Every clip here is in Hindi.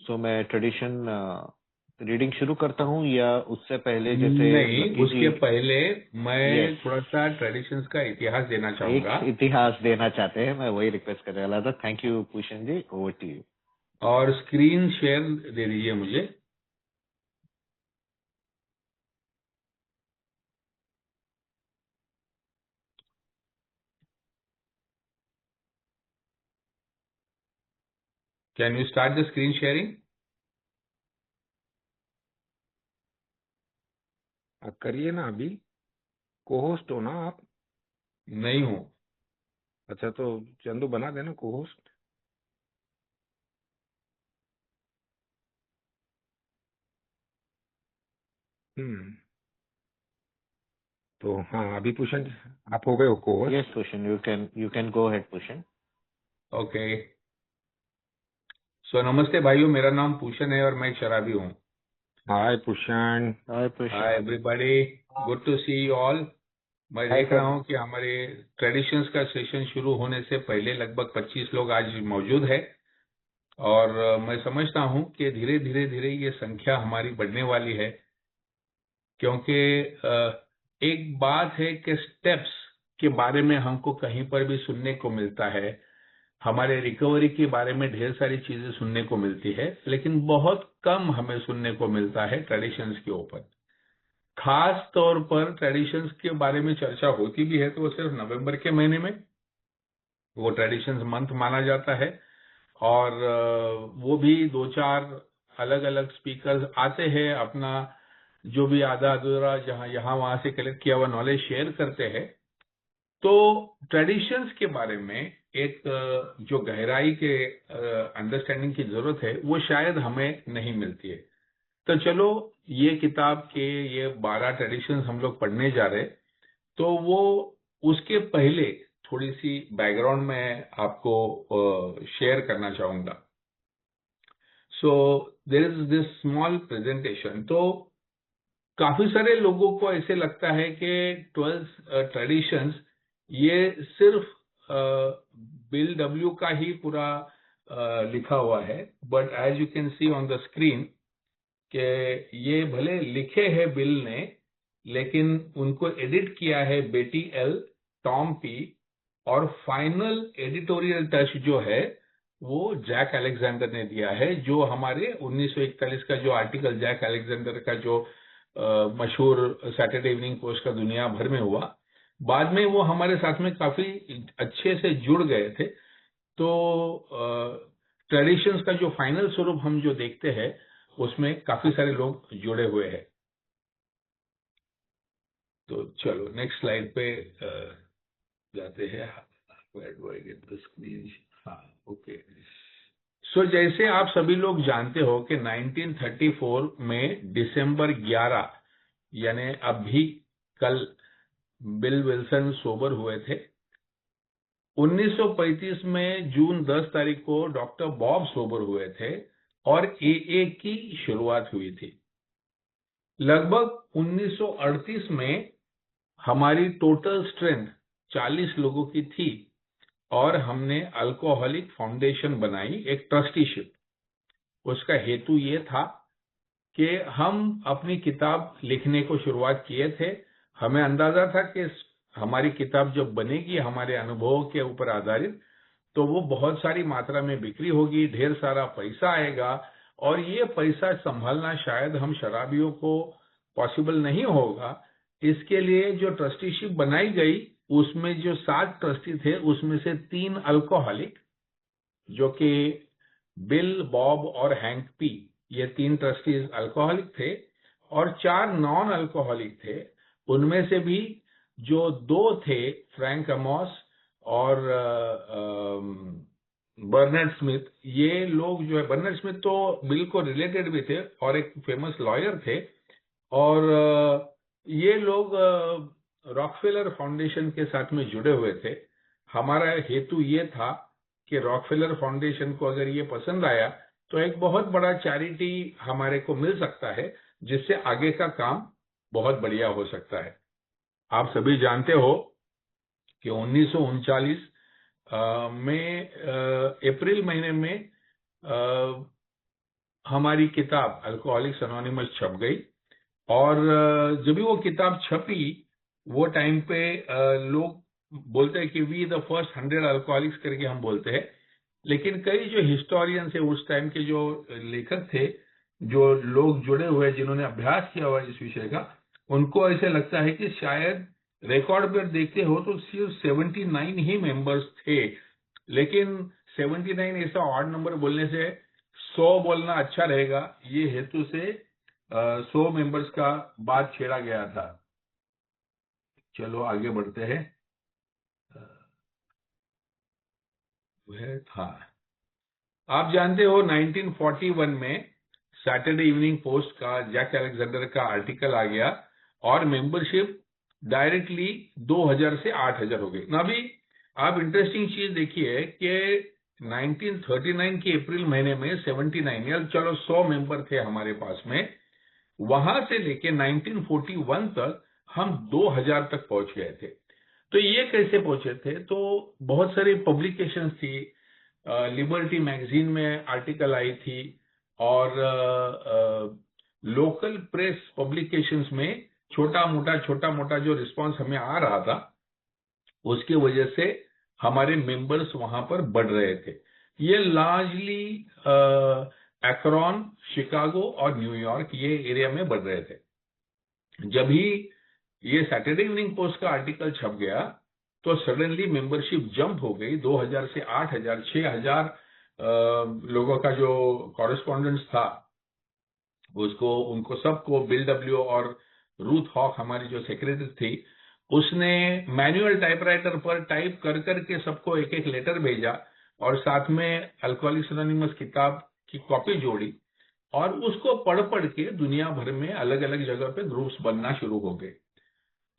सो मैं ट्रेडिशन रीडिंग शुरू करता हूँ या उससे पहले जैसे नहीं, लकी उसके जी पहले मैं यस थोड़ा सा ट्रेडिशंस का इतिहास देना एक चाहूंगा। इतिहास देना चाहते हैं, मैं वही रिक्वेस्ट करने वाला था। Thank you Bhushan ji, over to you. और स्क्रीन शेयर दे दीजिए मुझे। Can you start the screen sharing? आप करिए ना, अभी को होस्ट हो ना आप? नहीं हूं। अच्छा, तो चंदू बना देना को होस्ट। तो हाँ, अभी भूषण आप हो गए हो को yes host. Bhushan, you can go ahead Bhushan. Okay. So नमस्ते भाइयों, मेरा नाम भूषण है और मैं एक शराबी हूँ। Hi Bhushan. Hi Bhushan. Hi everybody, good to see you all. मैं हाय देख रहा सर। हूँ कि हमारे ट्रेडिशंस का सेशन शुरू होने से पहले लगभग 25 लोग आज मौजूद है। और मैं समझता हूँ कि धीरे धीरे धीरे ये संख्या हमारी बढ़ने वाली है, क्योंकि एक बात है कि स्टेप्स के बारे में हमको कहीं पर भी सुनने को मिलता है, हमारे रिकवरी के बारे में ढेर सारी चीजें सुनने को मिलती है, लेकिन बहुत कम हमें सुनने को मिलता है ट्रेडिशंस के ऊपर। खास तौर पर ट्रेडिशंस के बारे में चर्चा होती भी है तो वो सिर्फ नवंबर के महीने में, वो ट्रेडिशंस मंथ माना जाता है। और वो भी दो चार अलग अलग स्पीकर्स आते हैं, अपना जो भी आधा अधूरा जहां यहाँ वहां से कलेक्ट किया हुआ नॉलेज शेयर करते हैं। तो ट्रेडिशंस के बारे में एक जो गहराई के अंडरस्टैंडिंग की जरूरत है वो शायद हमें नहीं मिलती है। तो चलो, ये किताब के ये 12 ट्रेडिशंस हम लोग पढ़ने जा रहे, तो वो उसके पहले थोड़ी सी बैकग्राउंड में आपको शेयर करना चाहूंगा। So there is this small presentation. तो काफी सारे लोगों को ऐसे लगता है कि 12 ट्रेडिशंस ये सिर्फ बिल डब्ल्यू का ही पूरा लिखा हुआ है, but as you can see on the screen कि ये भले लिखे हैं बिल ने, लेकिन उनको एडिट किया है बेटी एल, टॉम पी, और फाइनल एडिटोरियल टच जो है वो जैक अलेक्जेंडर ने दिया है, जो हमारे 1941 का जो आर्टिकल जैक अलेक्जेंडर का जो मशहूर सैटरडे इवनिंग पोस्ट का दुनिया भर में हुआ, बाद में वो हमारे साथ में काफी अच्छे से जुड़ गए थे। तो ट्रेडिशंस का जो फाइनल स्वरूप हम जो देखते हैं उसमें काफी सारे लोग जुड़े हुए हैं। तो चलो नेक्स्ट स्लाइड पे जाते हैं। Where do I get the screen? हाँ, ओके। सो जैसे आप सभी लोग जानते हो कि 1934 में दिसंबर 11, यानी अभी कल, बिल विल्सन सोबर हुए थे। 1935 में जून 10 तारीख को डॉक्टर बॉब सोबर हुए थे और एए की शुरुआत हुई थी। लगभग 1938 में हमारी टोटल स्ट्रेंथ 40 लोगों की थी और हमने अल्कोहलिक फाउंडेशन बनाई, एक ट्रस्टीशिप। उसका हेतु ये था कि हम अपनी किताब लिखने को शुरुआत किए थे। हमें अंदाजा था कि हमारी किताब जब बनेगी हमारे अनुभवों के ऊपर आधारित, तो वो बहुत सारी मात्रा में बिक्री होगी, ढेर सारा पैसा आएगा, और ये पैसा संभालना शायद हम शराबियों को पॉसिबल नहीं होगा। इसके लिए जो ट्रस्टीशिप बनाई गई, उसमें जो 7 ट्रस्टी थे उसमें से 3 अल्कोहलिक, जो कि बिल, बॉब और हैंक पी, ये 3 ट्रस्टीज अल्कोहलिक थे, और 4 नॉन अल्कोहलिक थे। उनमें से भी जो 2 थे, फ्रैंक अमॉस और बर्नार्ड स्मिथ, ये लोग जो है, बर्नार्ड स्मिथ तो बिल को रिलेटेड भी थे और एक फेमस लॉयर थे, और ये लोग रॉकफेलर फाउंडेशन के साथ में जुड़े हुए थे। हमारा हेतु ये था कि रॉकफेलर फाउंडेशन को अगर ये पसंद आया तो एक बहुत बड़ा चैरिटी हमारे को मिल सकता है, जिससे आगे का काम बहुत बढ़िया हो सकता है। आप सभी जानते हो कि 1939 में अप्रैल महीने में हमारी किताब अल्कोहलिक्स अनोनिमस छप गई। और जब भी वो किताब छपी, वो टाइम पे लोग बोलते हैं कि वी द फर्स्ट 100 अल्कोहलिक्स करके हम बोलते हैं। लेकिन कई जो हिस्टोरियंस है, उस टाइम के जो लेखक थे, जो लोग जुड़े हुए, जिन्होंने अभ्यास किया हुआ इस विषय का, उनको ऐसे लगता है कि शायद रिकॉर्ड पर देखते हो तो सिर्फ 79 ही मेंबर्स थे। लेकिन 79 ऐसा ऑड नंबर बोलने से 100 बोलना अच्छा रहेगा, ये हेतु से 100 मेंबर्स का बात छेड़ा गया था। चलो आगे बढ़ते हैं। वह था, आप जानते हो 1941 में सैटरडे इवनिंग पोस्ट का जैक अलेक्जेंडर का आर्टिकल आ गया और मेंबरशिप डायरेक्टली 2000 से 8000 हो गई ना। अभी आप इंटरेस्टिंग चीज देखिए कि 1939 के अप्रैल महीने में 79 या चलो 100 मेंबर थे हमारे पास में, वहां से लेके 1941 तक हम 2000 तक पहुंच गए थे। तो ये कैसे पहुंचे थे? तो बहुत सारी पब्लिकेशंस थी, लिबर्टी मैगजीन में आर्टिकल आई थी, और लोकल प्रेस पब्लिकेशंस में छोटा मोटा जो रिस्पांस हमें आ रहा था, उसकी वजह से हमारे मेंबर्स वहां पर बढ़ रहे थे। ये लार्जली एक्रोन, शिकागो और न्यूयॉर्क, ये एरिया में बढ़ रहे थे। जब ही ये सैटरडे इवनिंग पोस्ट का आर्टिकल छप गया तो सडनली मेंबरशिप जंप हो गई। 2000 से 8000, 6000 लोगों का जो कॉरेस्पॉन्डेंस था, उसको उनको सबको बिल डब्ल्यू और रूथ हॉक हमारी जो सेक्रेटरी थी, उसने मैनुअल टाइपराइटर पर टाइप कर करके सबको एक एक लेटर भेजा और साथ में अल्कोहलिक्स अनोनिमस किताब की कॉपी जोड़ी, और उसको पढ़ पढ़ के दुनिया भर में अलग अलग जगह पे ग्रुप्स बनना शुरू हो गए।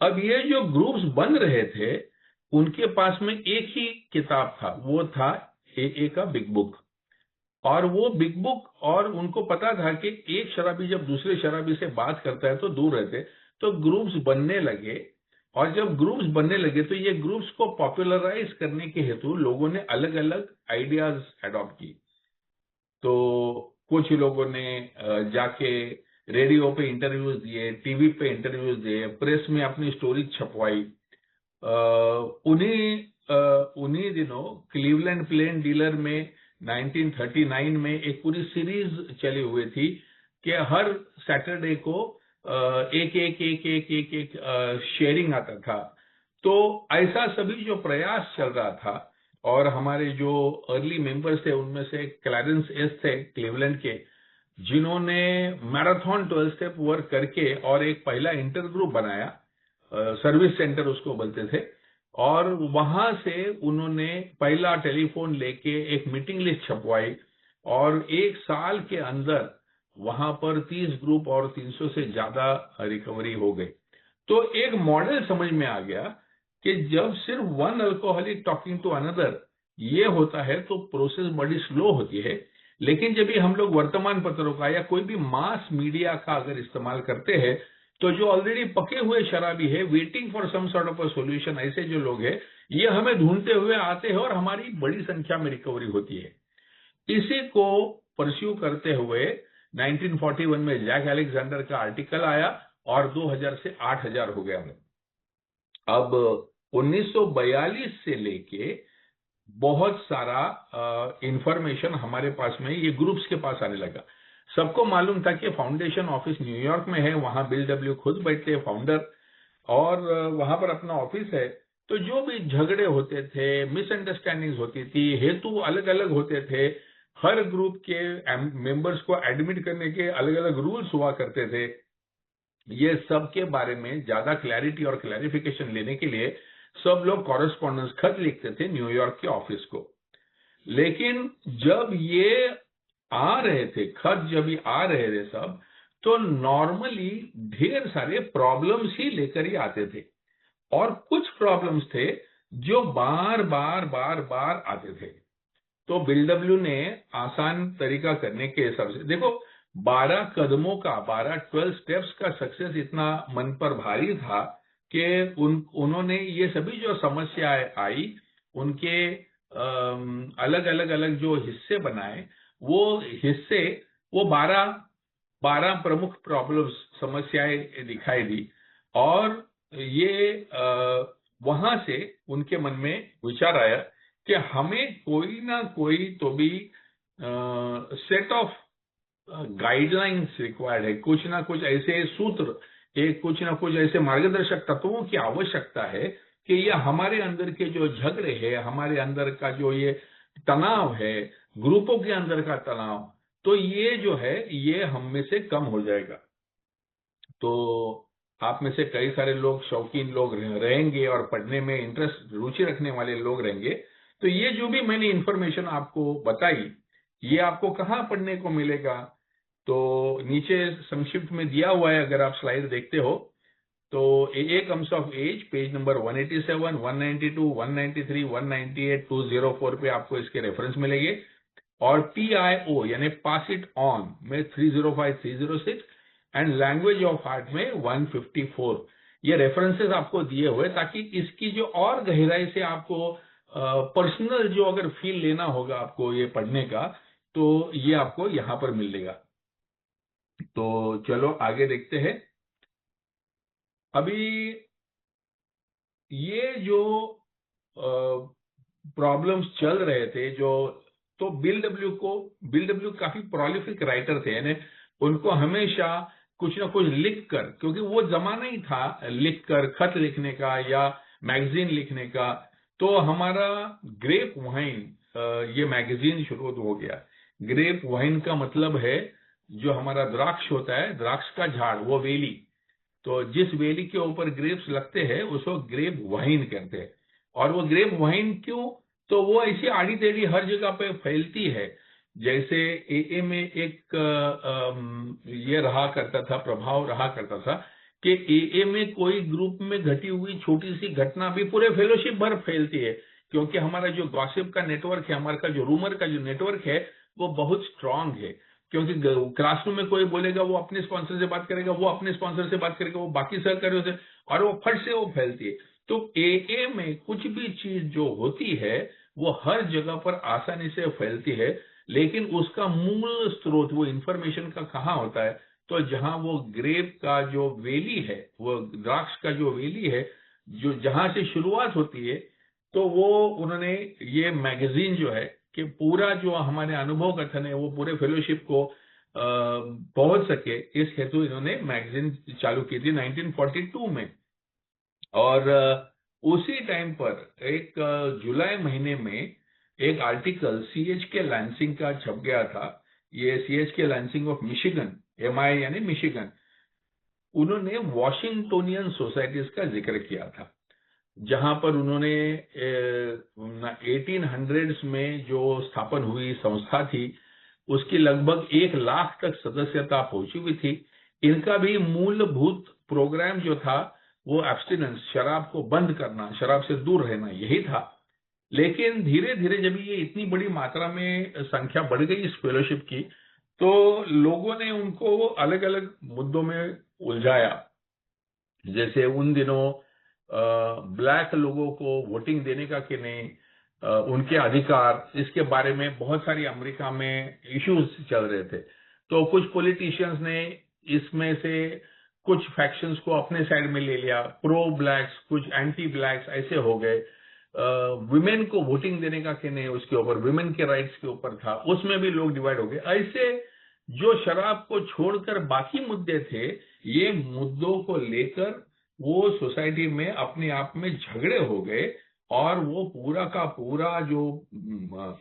अब ये जो ग्रुप्स बन रहे थे, उनके पास में एक ही किताब था, वो था ए का बिग बुक। और वो बिग बुक, और उनको पता था कि एक शराबी जब दूसरे शराबी से बात करता है तो दूर रहते, तो ग्रुप्स बनने लगे। और जब ग्रुप्स बनने लगे तो ये ग्रुप्स को पॉपुलराइज करने के हेतु लोगों ने अलग अलग आइडियाज अडॉप्ट की। तो कुछ लोगों ने जाके रेडियो पे इंटरव्यूज दिए, टीवी पे इंटरव्यूज दिए, प्रेस में अपनी स्टोरी छपवाई। उन्हीं दिनों क्लीवलैंड प्लेन डीलर में 1939 में एक पूरी सीरीज चली हुई थी कि हर सैटरडे को एक एक एक एक एक एक शेयरिंग आता था। तो ऐसा सभी जो प्रयास चल रहा था, और हमारे जो अर्ली मेंबर्स थे उनमें से क्लैरेंस एस थे क्लीवलैंड के, जिन्होंने मैराथन 12 स्टेप वर्क करके और एक पहला इंटर ग्रुप बनाया, सर्विस सेंटर उसको बोलते थे, और वहां से उन्होंने पहला टेलीफोन लेके एक मीटिंग लिस्ट छपवाई, और एक साल के अंदर वहां पर 30 ग्रुप और 300 से ज्यादा रिकवरी हो गई। तो एक मॉडल समझ में आ गया कि जब सिर्फ one alcoholic talking to another ये होता है तो प्रोसेस बड़ी स्लो होती है। लेकिन जब भी हम लोग वर्तमान पत्रों का या कोई भी मास मीडिया का अगर इस्तेमाल करते हैं, तो जो ऑलरेडी पके हुए शराबी है, waiting for some sort of a solution, ऐसे जो लोग हैं, ये हमें ढूंढते हुए आते हैं और हमारी बड़ी संख्या में रिकवरी होती है। इसी को परस्यू करते हुए 1941 में जैक अलेक्जेंडर का आर्टिकल आया और 2000 से 8000 हो गया। अब 1942 से लेके बहुत सारा इंफॉर्मेशन हमारे पास में ये ग्रुप्स के पास आने लगा। सबको मालूम था कि फाउंडेशन ऑफिस न्यूयॉर्क में है, वहां बिल डब्ल्यू खुद बैठते हैं फाउंडर, और वहां पर अपना ऑफिस है। तो जो भी झगड़े होते थे, मिसअंडरस्टैंडिंग्स होती थी, हेतु अलग अलग होते थे, हर ग्रुप के मेंबर्स को एडमिट करने के अलग अलग रूल्स हुआ करते थे। ये सब के बारे में ज्यादा क्लैरिटी और क्लैरिफिकेशन लेने के लिए सब लोग कॉरेस्पॉन्डेंस खत लिखते थे न्यूयॉर्क के ऑफिस को। लेकिन जब ये आ रहे थे खत, जब ये आ रहे थे सब, तो नॉर्मली ढेर सारे प्रॉब्लम्स ही लेकर ही आते थे, और कुछ प्रॉब्लम्स थे जो बार बार बार बार आते थे। तो बिल डब्ल्यू ने आसान तरीका करने के हिसाब से, देखो 12 कदमों का, 12 स्टेप्स का सक्सेस इतना मन पर भारी था कि उन्होंने ये सभी जो समस्याएं आई, उनके अलग अलग अलग जो हिस्से बनाए, वो हिस्से वो 12 प्रमुख प्रॉब्लम्स, समस्याएं दिखाई दी। और ये वहां से उनके मन में विचार आया कि हमें कोई ना कोई तो भी सेट ऑफ गाइडलाइंस रिक्वायर्ड है, कुछ ना कुछ ऐसे सूत्र, कुछ ना कुछ ऐसे मार्गदर्शक तत्वों की आवश्यकता है कि ये हमारे अंदर के जो झगड़े हैं, हमारे अंदर का जो ये तनाव है, ग्रुपों के अंदर का तनाव, तो ये जो है ये हम में से कम हो जाएगा। तो आप में से कई सारे लोग शौकीन लोग रहेंगे और पढ़ने में इंटरेस्ट, रुचि रखने वाले लोग रहेंगे। तो ये जो भी मैंने इंफॉर्मेशन आपको बताई, ये आपको कहाँ पढ़ने को मिलेगा? तो नीचे संक्षिप्त में दिया हुआ है, अगर आप स्लाइड देखते हो तो AA comes of age, page number 187, 192, 193, 198, 204 पे आपको इसके रेफरेंस मिलेंगे। और PIO यानी पास इट ऑन में 305, 306 एंड लैंग्वेज ऑफ आर्ट में 154 ये रेफरेंसेस आपको दिए हुए, ताकि इसकी जो और गहराई से आपको पर्सनल जो अगर फील लेना होगा आपको ये पढ़ने का, तो ये आपको यहां पर मिलेगा। तो चलो आगे देखते हैं। अभी ये जो प्रॉब्लम्स चल रहे थे, जो तो बिल डब्ल्यू काफी प्रोलिफिक राइटर थे, यानी उनको हमेशा कुछ ना कुछ लिख कर, क्योंकि वो जमाना ही था लिख कर खत लिखने का या मैगजीन लिखने का। तो हमारा ग्रेप वाइन, ये मैगजीन शुरू हो गया। ग्रेप वाइन का मतलब है जो हमारा द्राक्ष होता है, द्राक्ष का झाड़, वो वेली, तो जिस वेली के ऊपर ग्रेप्स लगते हैं उसको ग्रेप वाइन कहते हैं। और वो ग्रेप वाइन क्यों? तो वो ऐसी आड़ी टेढ़ी हर जगह पे फैलती है। जैसे AA में एक ये रहा करता था, प्रभाव रहा करता था कि AA में कोई ग्रुप में घटी हुई छोटी सी घटना भी पूरे फेलोशिप भर फैलती है, क्योंकि हमारा जो गॉसिप का नेटवर्क है, हमारा जो रूमर का जो नेटवर्क है, वो बहुत स्ट्रांग है। क्योंकि क्लासरूम में कोई बोलेगा, वो अपने स्पॉन्सर से बात करेगा, वो अपने स्पॉन्सर से बात करेगा, वो बाकी सहकारियों से, और वो फट से वो फैलती है। तो AA में कुछ भी चीज जो होती है वो हर जगह पर आसानी से फैलती है, लेकिन उसका मूल स्रोत वो इंफॉर्मेशन का कहाँ होता है? तो जहां वो ग्रेप का जो वेली है, वो द्राक्ष का जो वेली है, जो जहां से शुरुआत होती है, तो वो उन्होंने ये मैगजीन जो है कि पूरा जो हमारे अनुभव कथन है वो पूरे फेलोशिप को पहुंच सके, इस हेतु इन्होंने मैगजीन चालू की थी 1942 में। और उसी टाइम पर एक जुलाई महीने में एक आर्टिकल CHK लैंसिंग का छप गया था। ये CHK lancing of Michigan, MI यानी मिशिगन, उन्होंने वॉशिंगटोनियन सोसाइटीज का जिक्र किया था, जहां पर उन्होंने 1800s में जो स्थापन हुई संस्था थी, उसकी लगभग 1 लाख तक सदस्यता पहुंची हुई थी। इनका भी मूलभूत प्रोग्राम जो था वो एब्स्टिनेंस, शराब को बंद करना, शराब से दूर रहना, यही था। लेकिन धीरे धीरे जब ये इतनी बड़ी मात्रा में संख्या बढ़ गई इस फेलोशिप की, तो लोगों ने उनको अलग अलग मुद्दों में उलझाया। जैसे उन दिनों ब्लैक लोगों को वोटिंग देने का कि नहीं, उनके अधिकार, इसके बारे में बहुत सारी अमेरिका में इश्यूज चल रहे थे। तो कुछ पॉलिटिशियंस ने इसमें से कुछ फैक्शंस को अपने साइड में ले लिया, प्रो ब्लैक्स, कुछ एंटी ब्लैक्स ऐसे हो गए। विमेन को वोटिंग देने का कि नहीं, उसके ऊपर, विमेन के राइट्स के ऊपर था, उसमें भी लोग डिवाइड हो गए। ऐसे जो शराब को छोड़कर बाकी मुद्दे थे, ये मुद्दों को लेकर वो सोसाइटी में अपने आप में झगड़े हो गए, और वो पूरा का पूरा जो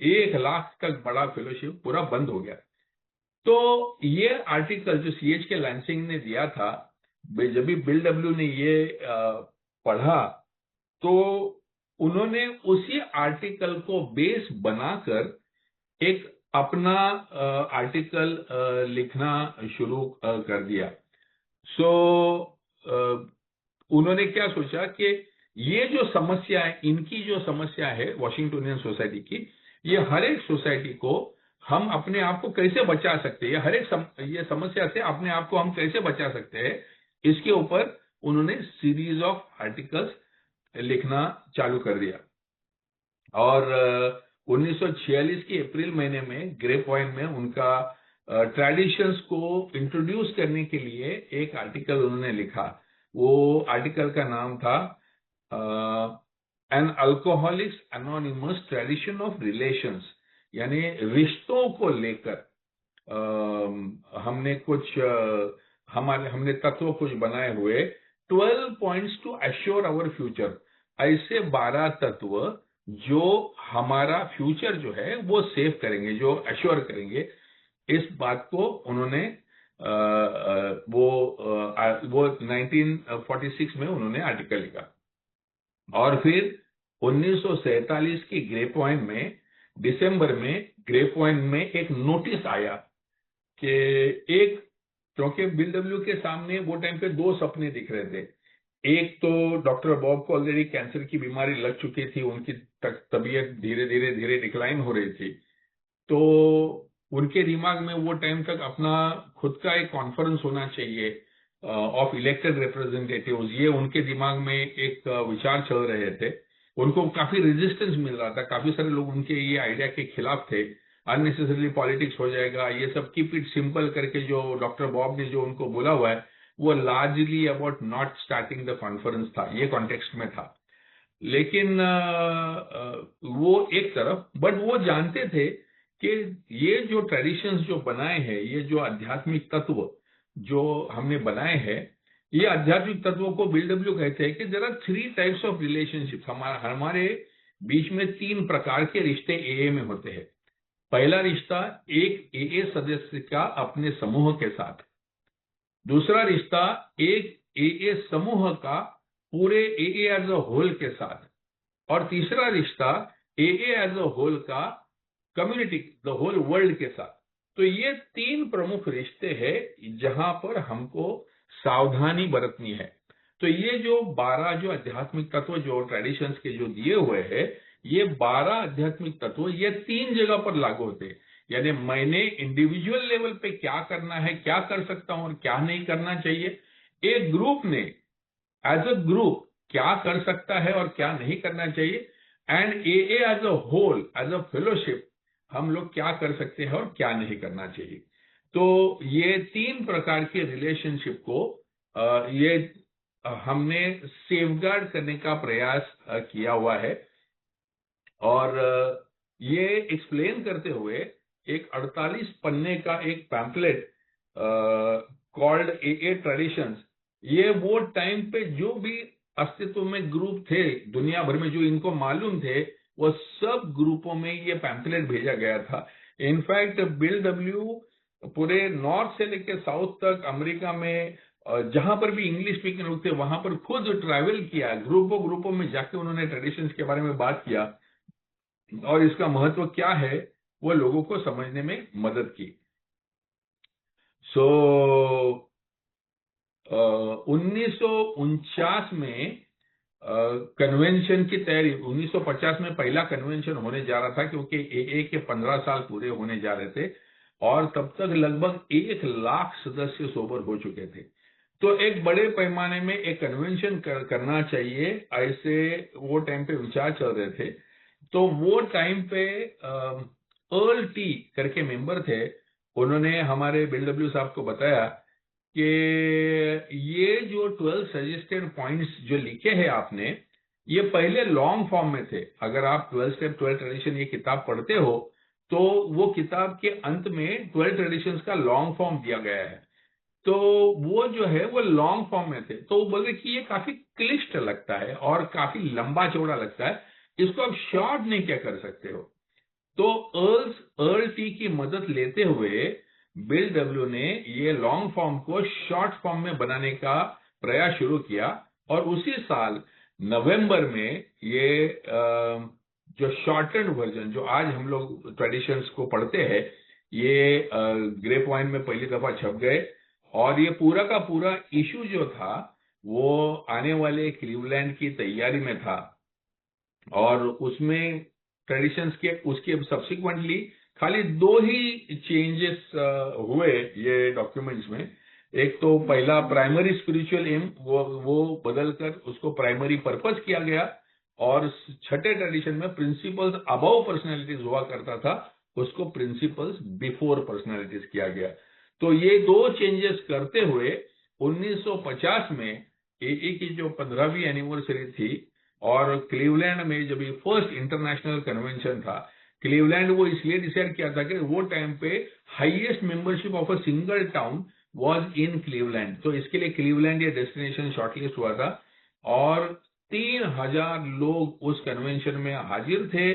1 लाख तक बड़ा फेलोशिप पूरा बंद हो गया। तो ये आर्टिकल जो CHK लैंसिंग ने दिया था, जब भी बिल डब्ल्यू ने ये पढ़ा, तो उन्होंने उसी आर्टिकल को बेस बनाकर एक अपना आर्टिकल लिखना शुरू कर दिया। सो उन्होंने क्या सोचा कि ये जो समस्या है, इनकी जो समस्या है वॉशिंगटोनियन सोसाइटी की, ये हर एक सोसाइटी को हम अपने आप को कैसे बचा सकते हैं, हर एक ये समस्या से अपने आप को हम कैसे बचा सकते हैं, इसके ऊपर उन्होंने सीरीज ऑफ आर्टिकल्स लिखना चालू कर दिया। और 1946 के अप्रैल महीने में ग्रेप वाइन में उनका ट्रेडिशंस को इंट्रोड्यूस करने के लिए एक आर्टिकल उन्होंने लिखा। वो आर्टिकल का नाम था an Alcoholics Anonymous tradition of relations, यानी रिश्तों को लेकर हमने तत्व कुछ बनाए हुए 12 points to assure our future. ऐसे 12 तत्व जो हमारा फ्यूचर जो है वो सेव करेंगे, जो अश्योर करेंगे। इस बात को उन्होंने वो 1946 में उन्होंने आर्टिकल लिखा। और फिर 1947 की ग्रे पॉइंट में दिसंबर में ग्रे पॉइंट में एक नोटिस आया कि क्योंकि बिल डब्ल्यू के सामने वो टाइम पे 2 सपने दिख रहे थे। एक तो डॉक्टर बॉब को ऑलरेडी कैंसर की बीमारी लग चुकी थी, उनकी तबीयत धीरे धीरे डिक्लाइन हो रही थी, तो उनके दिमाग में वो टाइम तक अपना खुद का एक कॉन्फ्रेंस होना चाहिए ऑफ इलेक्टेड रिप्रेजेंटेटिव्स, ये उनके दिमाग में एक विचार चल रहे थे। उनको काफी रेजिस्टेंस मिल रहा था, काफी सारे लोग उनके ये आइडिया के खिलाफ थे। अननेसेसरली पॉलिटिक्स हो जाएगा, ये सब, कीप इट सिंपल करके जो डॉक्टर बॉब ने जो उनको बोला हुआ है वो largely about not starting the conference था, ये कॉन्टेक्स्ट में था। लेकिन वो एक तरफ, बट वो जानते थे कि ये जो ट्रेडिशंस जो बनाए हैं, ये जो आध्यात्मिक तत्व जो हमने बनाए हैं, ये आध्यात्मिक तत्वों को बिल डब्ल्यू कहते हैं कि there are 3 types of relationships. हमारे बीच में 3 प्रकार के रिश्ते एए में होते हैं। पहला रिश्ता एक एए सदस्य का अपने समूह के साथ, दूसरा रिश्ता एक एए समूह का पूरे एए एज अ होल के साथ, और तीसरा रिश्ता एए एज अ होल का कम्युनिटी, द होल वर्ल्ड के साथ। तो ये 3 प्रमुख रिश्ते हैं जहां पर हमको सावधानी बरतनी है। तो ये जो 12 जो आध्यात्मिक तत्व जो ट्रेडिशंस के जो दिए हुए हैं, ये 12 आध्यात्मिक तत्व ये 3 जगह पर लागू होते हैं। यानी मैंने इंडिविजुअल लेवल पे क्या करना है, क्या कर सकता हूं और क्या नहीं करना चाहिए, एक ग्रुप ने एज अ ग्रुप क्या कर सकता है और क्या नहीं करना चाहिए, and AA as a whole, as a fellowship हम लोग क्या कर सकते हैं और क्या नहीं करना चाहिए। तो ये 3 प्रकार के रिलेशनशिप को ये हमने सेफगार्ड करने का प्रयास किया हुआ है। और ये एक्सप्लेन करते हुए एक 48 पन्ने का एक पैम्पलेट कॉल्ड एए ट्रेडिशंस, ये वो टाइम पे जो भी अस्तित्व में ग्रुप थे दुनिया भर में जो इनको मालूम थे, वो सब ग्रुपों में ये पैम्पलेट भेजा गया था। इनफैक्ट बिल डब्ल्यू पूरे नॉर्थ से लेकर साउथ तक अमेरिका में जहां पर भी इंग्लिश स्पीकिंग लोग थे वहां पर खुद ट्रैवल किया, ग्रुपों में जाके उन्होंने ट्रेडिशंस के बारे में बात किया और इसका महत्व क्या है वो लोगों को समझने में मदद की। सो 1949 में कन्वेंशन की तैयारी, 1950 में पहला कन्वेंशन होने जा रहा था क्योंकि एए के 15 साल पूरे होने जा रहे थे और तब तक लगभग 1 लाख सदस्य सोबर हो चुके थे। तो एक बड़े पैमाने में एक कन्वेंशन करना चाहिए, ऐसे वो टाइम पे विचार चल रहे थे। तो वो टाइम पे अर्ल टी करके मेंबर थे, उन्होंने हमारे बिल डब्ल्यू साहब को बताया कि ये जो 12 सजेस्टेड पॉइंट्स जो लिखे हैं आपने, ये पहले लॉन्ग फॉर्म में थे। अगर आप 12 स्टेप 12 ट्रेडिशन ये किताब पढ़ते हो तो वो किताब के अंत में 12 ट्रेडिशंस का लॉन्ग फॉर्म दिया गया है। तो वो जो है वो लॉन्ग फॉर्म में थे, तो वो बोले कि ये काफी क्लिष्ट लगता है और काफी लंबा चौड़ा लगता है, इसको आप शॉर्ट नहीं क्या कर सकते हो। तो अर्ल टी की मदद लेते हुए बिल डब्ल्यू ने ये लॉन्ग फॉर्म को शॉर्ट फॉर्म में बनाने का प्रयास शुरू किया और उसी साल नवंबर में ये जो शॉर्टेंड वर्जन जो आज हम लोग ट्रेडिशंस को पढ़ते हैं, ये ग्रे पॉइंट में पहली दफा छप गए और ये पूरा का पूरा इशू जो था वो आने वाले क्लीवलैंड की तैयारी में था और उसमें ट्रेडिशंस के उसके सब्सिक्वेंटली खाली 2 ही चेंजेस हुए ये डॉक्यूमेंट्स में। एक तो पहला प्राइमरी स्पिरिचुअल एम वो बदलकर उसको प्राइमरी पर्पस किया गया और छठे ट्रेडिशन में प्रिंसिपल्स अबव पर्सनैलिटीज हुआ करता था, उसको प्रिंसिपल्स बिफोर पर्सनालिटीज किया गया। तो ये 2 चेंजेस करते हुए 1950 में एए की जो 15वीं एनिवर्सरी थी और क्लीवलैंड में जब ये फर्स्ट इंटरनेशनल कन्वेंशन था, क्लीवलैंड वो इसलिए डिसाइड किया था कि वो टाइम पे highest membership of a single town was in Cleveland, तो इसके लिए क्लीवलैंड ये डेस्टिनेशन शॉर्टलिस्ट हुआ था और 3000 लोग उस कन्वेंशन में हाजिर थे।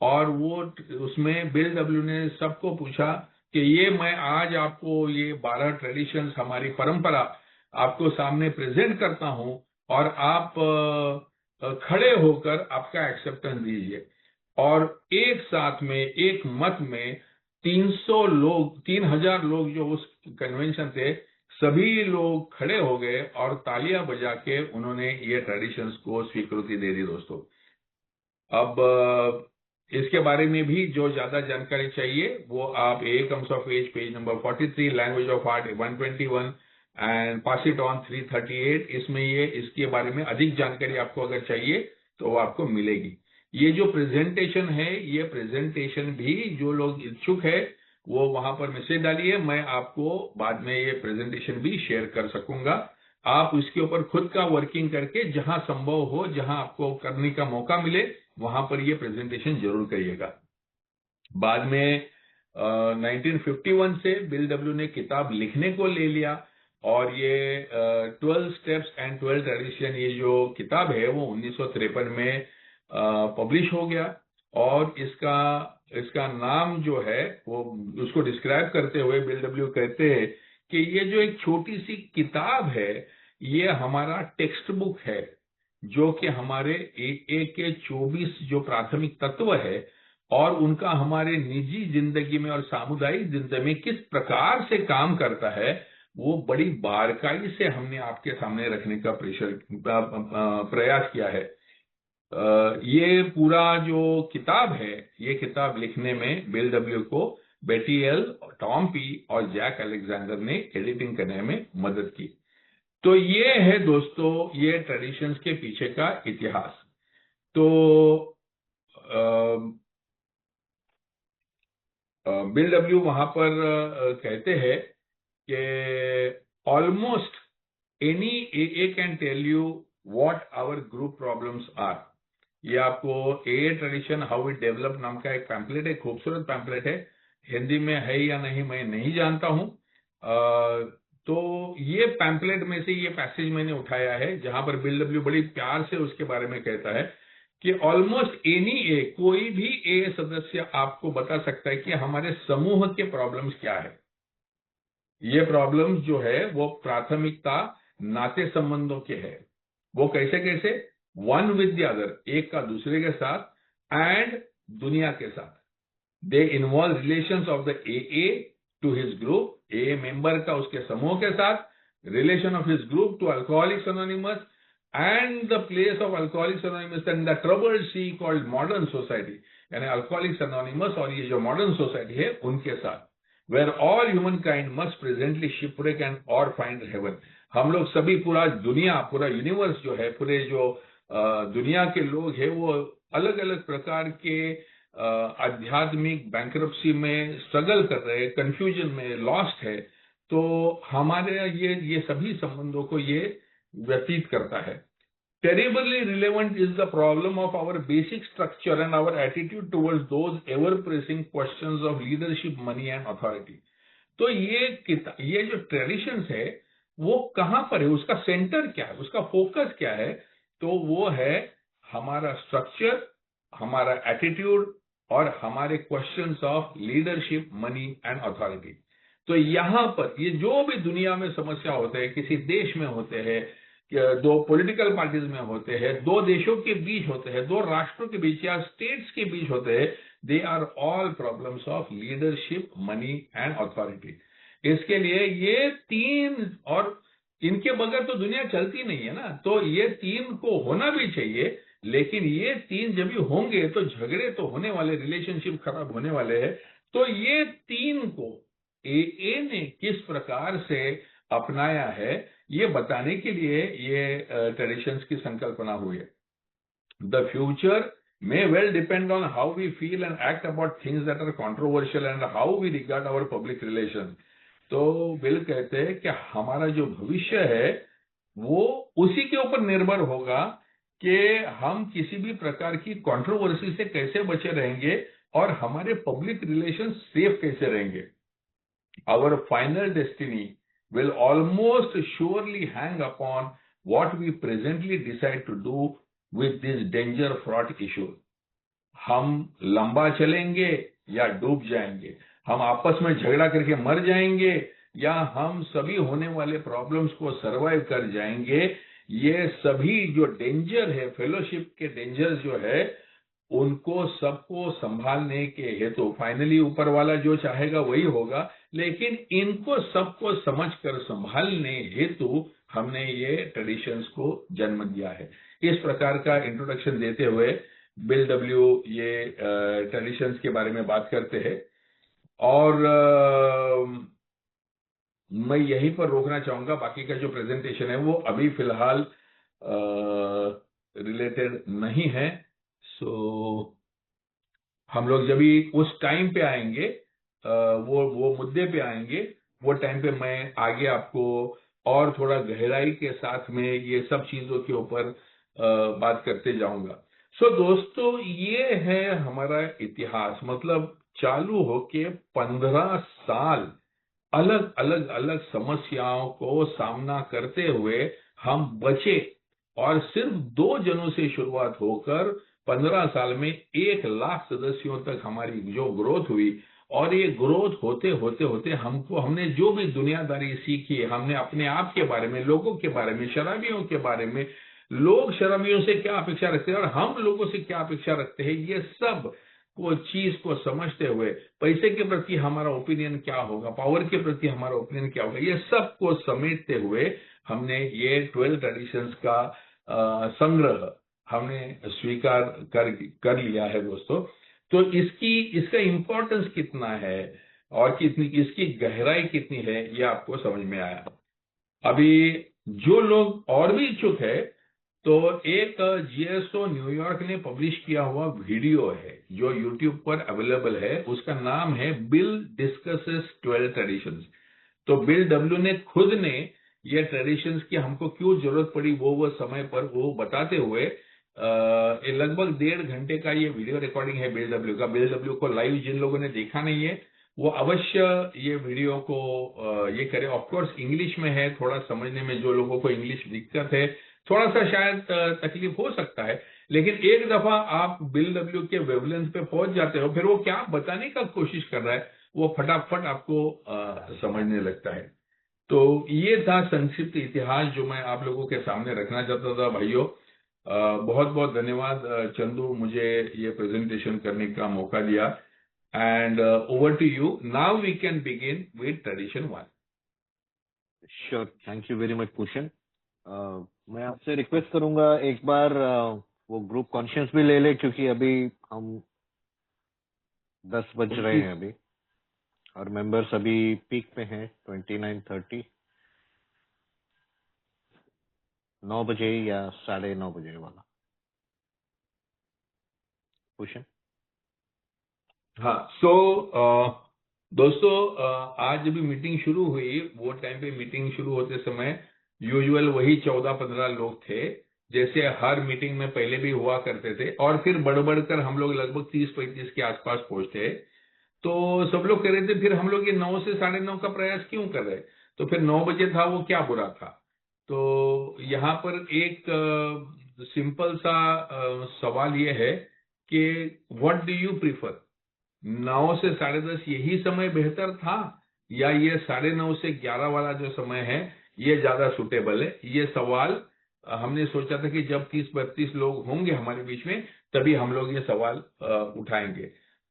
और वो उसमें बिल डब्ल्यू ने सबको पूछा कि ये मैं आज आपको ये 12 ट्रेडिशंस हमारी परंपरा आपको सामने प्रेजेंट करता हूं और आप खड़े होकर आपका एक्सेप्टेंस दीजिए। और एक साथ में एक मत में 3000 लोग जो उस कन्वेंशन थे, सभी लोग खड़े हो गए और तालियां बजा के उन्होंने ये ट्रेडिशंस को स्वीकृति दे दी। दोस्तों, अब इसके बारे में भी जो ज्यादा जानकारी चाहिए वो आप A comes of age page number 43, language of art 121 and pass it on 338, इसमें ये इसके बारे में अधिक जानकारी आपको अगर चाहिए तो वो आपको मिलेगी। ये जो प्रेजेंटेशन है, ये प्रेजेंटेशन भी जो लोग इच्छुक है वो वहां पर मैसेज डालिए, मैं आपको बाद में ये प्रेजेंटेशन भी शेयर कर सकूंगा। आप इसके ऊपर खुद का वर्किंग करके जहां संभव हो, जहां आपको करने का मौका मिले, वहां पर ये प्रेजेंटेशन जरूर करिएगा। बाद में 1951 से बिल डब्ल्यू ने किताब लिखने को ले लिया और ये 12 स्टेप्स एंड 12 ट्रेडिशन, ये जो किताब है वो 1953 में पब्लिश हो गया। और इसका नाम जो है वो उसको डिस्क्राइब करते हुए बिल डब्ल्यू कहते हैं कि ये जो एक छोटी सी किताब है, ये हमारा टेक्स्ट बुक है जो कि हमारे एए के 24 जो प्राथमिक तत्व है और उनका हमारे निजी जिंदगी में और सामुदायिक जिंदगी में किस प्रकार से काम करता है, वो बड़ी बारीकाई से हमने आपके सामने रखने का प्रयास किया है। ये पूरा जो किताब है, ये किताब लिखने में बिल डब्ल्यू को बेटी एल, टॉम पी और जैक अलेक्जेंडर ने एडिटिंग करने में मदद की। तो ये है दोस्तों ये ट्रेडिशंस के पीछे का इतिहास। तो बिल डब्ल्यू वहां पर कहते हैं कि almost any AA can tell you what our group problems are. ये आपको AA tradition how it develop नाम का एक पैम्पलेट है, खूबसूरत पैम्पलेट है, हिंदी में है या नहीं मैं नहीं जानता हूं। तो ये पैम्पलेट में से ये पैसेज मैंने उठाया है जहां पर बिल डब्ल्यू बड़ी प्यार से उसके बारे में कहता है कि ऑलमोस्ट एनी ए, कोई भी ए सदस्य आपको बता सकता है कि हमारे समूह के प्रॉब्लम्स क्या है। ये प्रॉब्लम्स जो है वो प्राथमिकता नाते संबंधों के है। वो कैसे कैसे? वन विद द अदर, एक का दूसरे के साथ, एंड दुनिया के साथ। They involve relations of the AA to his group, a member का उसके समूह के साथ, relation of his group to Alcoholics Anonymous and the place of Alcoholics Anonymous and the troubled sea called modern society, यानी अल्कोहलिक्स एनोनिमस और ये जो मॉडर्न सोसाइटी है उनके साथ, where all humankind must presently shipwreck and और फाइंड हेवन। हम लोग सभी, पूरा दुनिया, पूरा यूनिवर्स जो है, पूरे जो दुनिया के लोग हैं वो अलग अलग प्रकार के आध्यात्मिक बैंक्रप्सी में स्ट्रगल कर रहे हैं, कंफ्यूजन में, लॉस्ट है। तो हमारे ये सभी संबंधों को ये व्यतीत करता है। Terribly relevant is the problem of our basic structure and our attitude towards those ever-pressing questions of leadership, money and authority. तो ये जो ट्रेडिशंस है वो कहां पर है, उसका सेंटर क्या है, उसका फोकस क्या है? तो वो है हमारा स्ट्रक्चर, हमारा एटीट्यूड और हमारे questions of leadership, money and authority. तो यहां पर ये जो भी दुनिया में समस्या होते हैं, किसी देश में होते हैं, दो पॉलिटिकल पार्टीज में होते हैं, दो देशों के बीच होते हैं, दो राष्ट्रों के बीच या स्टेट्स के बीच होते हैं, they are all problems of leadership, money and authority. इसके लिए ये तीन, और इनके बगैर तो दुनिया चलती नहीं है ना, तो ये तीन को होना भी चाहिए। लेकिन ये तीन जब भी होंगे तो झगड़े तो होने वाले, रिलेशनशिप खराब होने वाले हैं। तो ये तीन को एए ने किस प्रकार से अपनाया है, ये बताने के लिए ये ट्रेडिशंस की संकल्पना हुई है। The future may well depend on how we feel and act about things that are controversial and how we regard our public relations. तो बिल कहते हैं कि हमारा जो भविष्य है वो उसी के ऊपर निर्भर होगा कि हम किसी भी प्रकार की कंट्रोवर्सी से कैसे बचे रहेंगे और हमारे पब्लिक रिलेशन सेफ कैसे रहेंगे. Our final destiny will almost surely hang upon what we presently decide to do with this danger fraught issue. हम लंबा चलेंगे या डूब जाएंगे, हम आपस में झगड़ा करके मर जाएंगे या हम सभी होने वाले प्रॉब्लम्स को सरवाइव कर जाएंगे. ये सभी जो डेंजर है, फेलोशिप के डेंजर जो है, उनको सबको संभालने के हेतु फाइनली ऊपर वाला जो चाहेगा वही होगा, लेकिन इनको सबको समझकर संभालने हेतु हमने ये ट्रेडिशंस को जन्म दिया है. इस प्रकार का इंट्रोडक्शन देते हुए बिल डब्ल्यू ये ट्रेडिशंस के बारे में बात करते हैं और मैं यहीं पर रोकना चाहूंगा. बाकी का जो प्रेजेंटेशन है वो अभी फिलहाल रिलेटेड नहीं है. सो हम लोग जब भी उस टाइम पे आएंगे, वो मुद्दे पे आएंगे, वो टाइम पे मैं आगे आपको और थोड़ा गहराई के साथ में ये सब चीजों के ऊपर बात करते जाऊंगा. सो दोस्तों, ये है हमारा इतिहास. मतलब चालू होके 15 साल अलग अलग अलग समस्याओं को सामना करते हुए हम बचे और सिर्फ 2 जनों से शुरुआत होकर 15 साल में 1 लाख सदस्यों तक हमारी जो ग्रोथ हुई. और ये ग्रोथ होते होते होते हमने जो भी दुनियादारी सीखी, हमने अपने आप के बारे में, लोगों के बारे में, शराबियों के बारे में, लोग शराबियों से क्या अपेक्षा रखते हैं और हम लोगों से क्या अपेक्षा रखते हैं, ये सब को चीज को समझते हुए पैसे के प्रति हमारा ओपिनियन क्या होगा, पावर के प्रति हमारा ओपिनियन क्या होगा, ये सब को समेटते हुए हमने ये 12 ट्रेडिशंस का संग्रह हमने स्वीकार कर लिया है दोस्तों. तो इसका इंपॉर्टेंस कितना है और इसकी गहराई कितनी है, ये आपको समझ में आया. अभी जो लोग और भी इच्छुक है, तो एक GSO न्यूयॉर्क ने पब्लिश किया हुआ वीडियो है जो YouTube पर अवेलेबल है. उसका नाम है बिल डिस्कसेस 12 ट्रेडिशंस. तो बिल डब्ल्यू ने खुद ने ये ट्रेडिशंस की हमको क्यों जरूरत पड़ी वो समय पर वो बताते हुए लगभग 1.5 घंटे का ये वीडियो रिकॉर्डिंग है बिल डब्ल्यू का. बिल डब्ल्यू को लाइव जिन लोगों ने देखा नहीं है वो अवश्य ये वीडियो को ये करे. ऑफकोर्स इंग्लिश में है, थोड़ा समझने में जो लोगों को इंग्लिश दिक्कत है थोड़ा सा शायद तकलीफ हो सकता है, लेकिन एक दफा आप बिल डब्ल्यू के वेवलेंथ पे पहुंच जाते हो, फिर वो क्या बताने का कोशिश कर रहा है वो फटाफट आपको समझने लगता है. तो ये था संक्षिप्त इतिहास जो मैं आप लोगों के सामने रखना चाहता था. भाइयों, बहुत बहुत धन्यवाद चंदू, मुझे ये प्रेजेंटेशन करने का मौका दिया. And over to you. Now we can begin with tradition 1. Sure, thank you very much Bhushan. मैं आपसे रिक्वेस्ट करूंगा एक बार वो ग्रुप कॉन्शियस भी ले ले, क्योंकि अभी हम 10 बज रहे हैं अभी और मेंबर्स अभी पीक पे हैं 29-30. 9 बजे या 9:30 बजे वाला. भूषण. हाँ. सो दोस्तों, आज जब मीटिंग शुरू हुई वो टाइम पे मीटिंग शुरू होते समय यूजुअल वही 14-15 लोग थे जैसे हर मीटिंग में पहले भी हुआ करते थे, और फिर बढ़ कर हम लोग लगभग 30-35 के आसपास पहुंचते. तो सब लोग कह रहे थे फिर हम लोग ये 9 से 9:30 का प्रयास क्यों कर रहे, तो फिर 9 बजे था वो क्या बुरा था. तो यहाँ पर एक सिंपल सा सवाल ये है कि व्हाट डू यू प्रीफर, 9 से 10:30 यही समय बेहतर था या ये 9:30 से 11 वाला जो समय है ये ज्यादा सुटेबल है. ये सवाल हमने सोचा था कि जब 30-32 लोग होंगे हमारे बीच में तभी हम लोग ये सवाल उठाएंगे.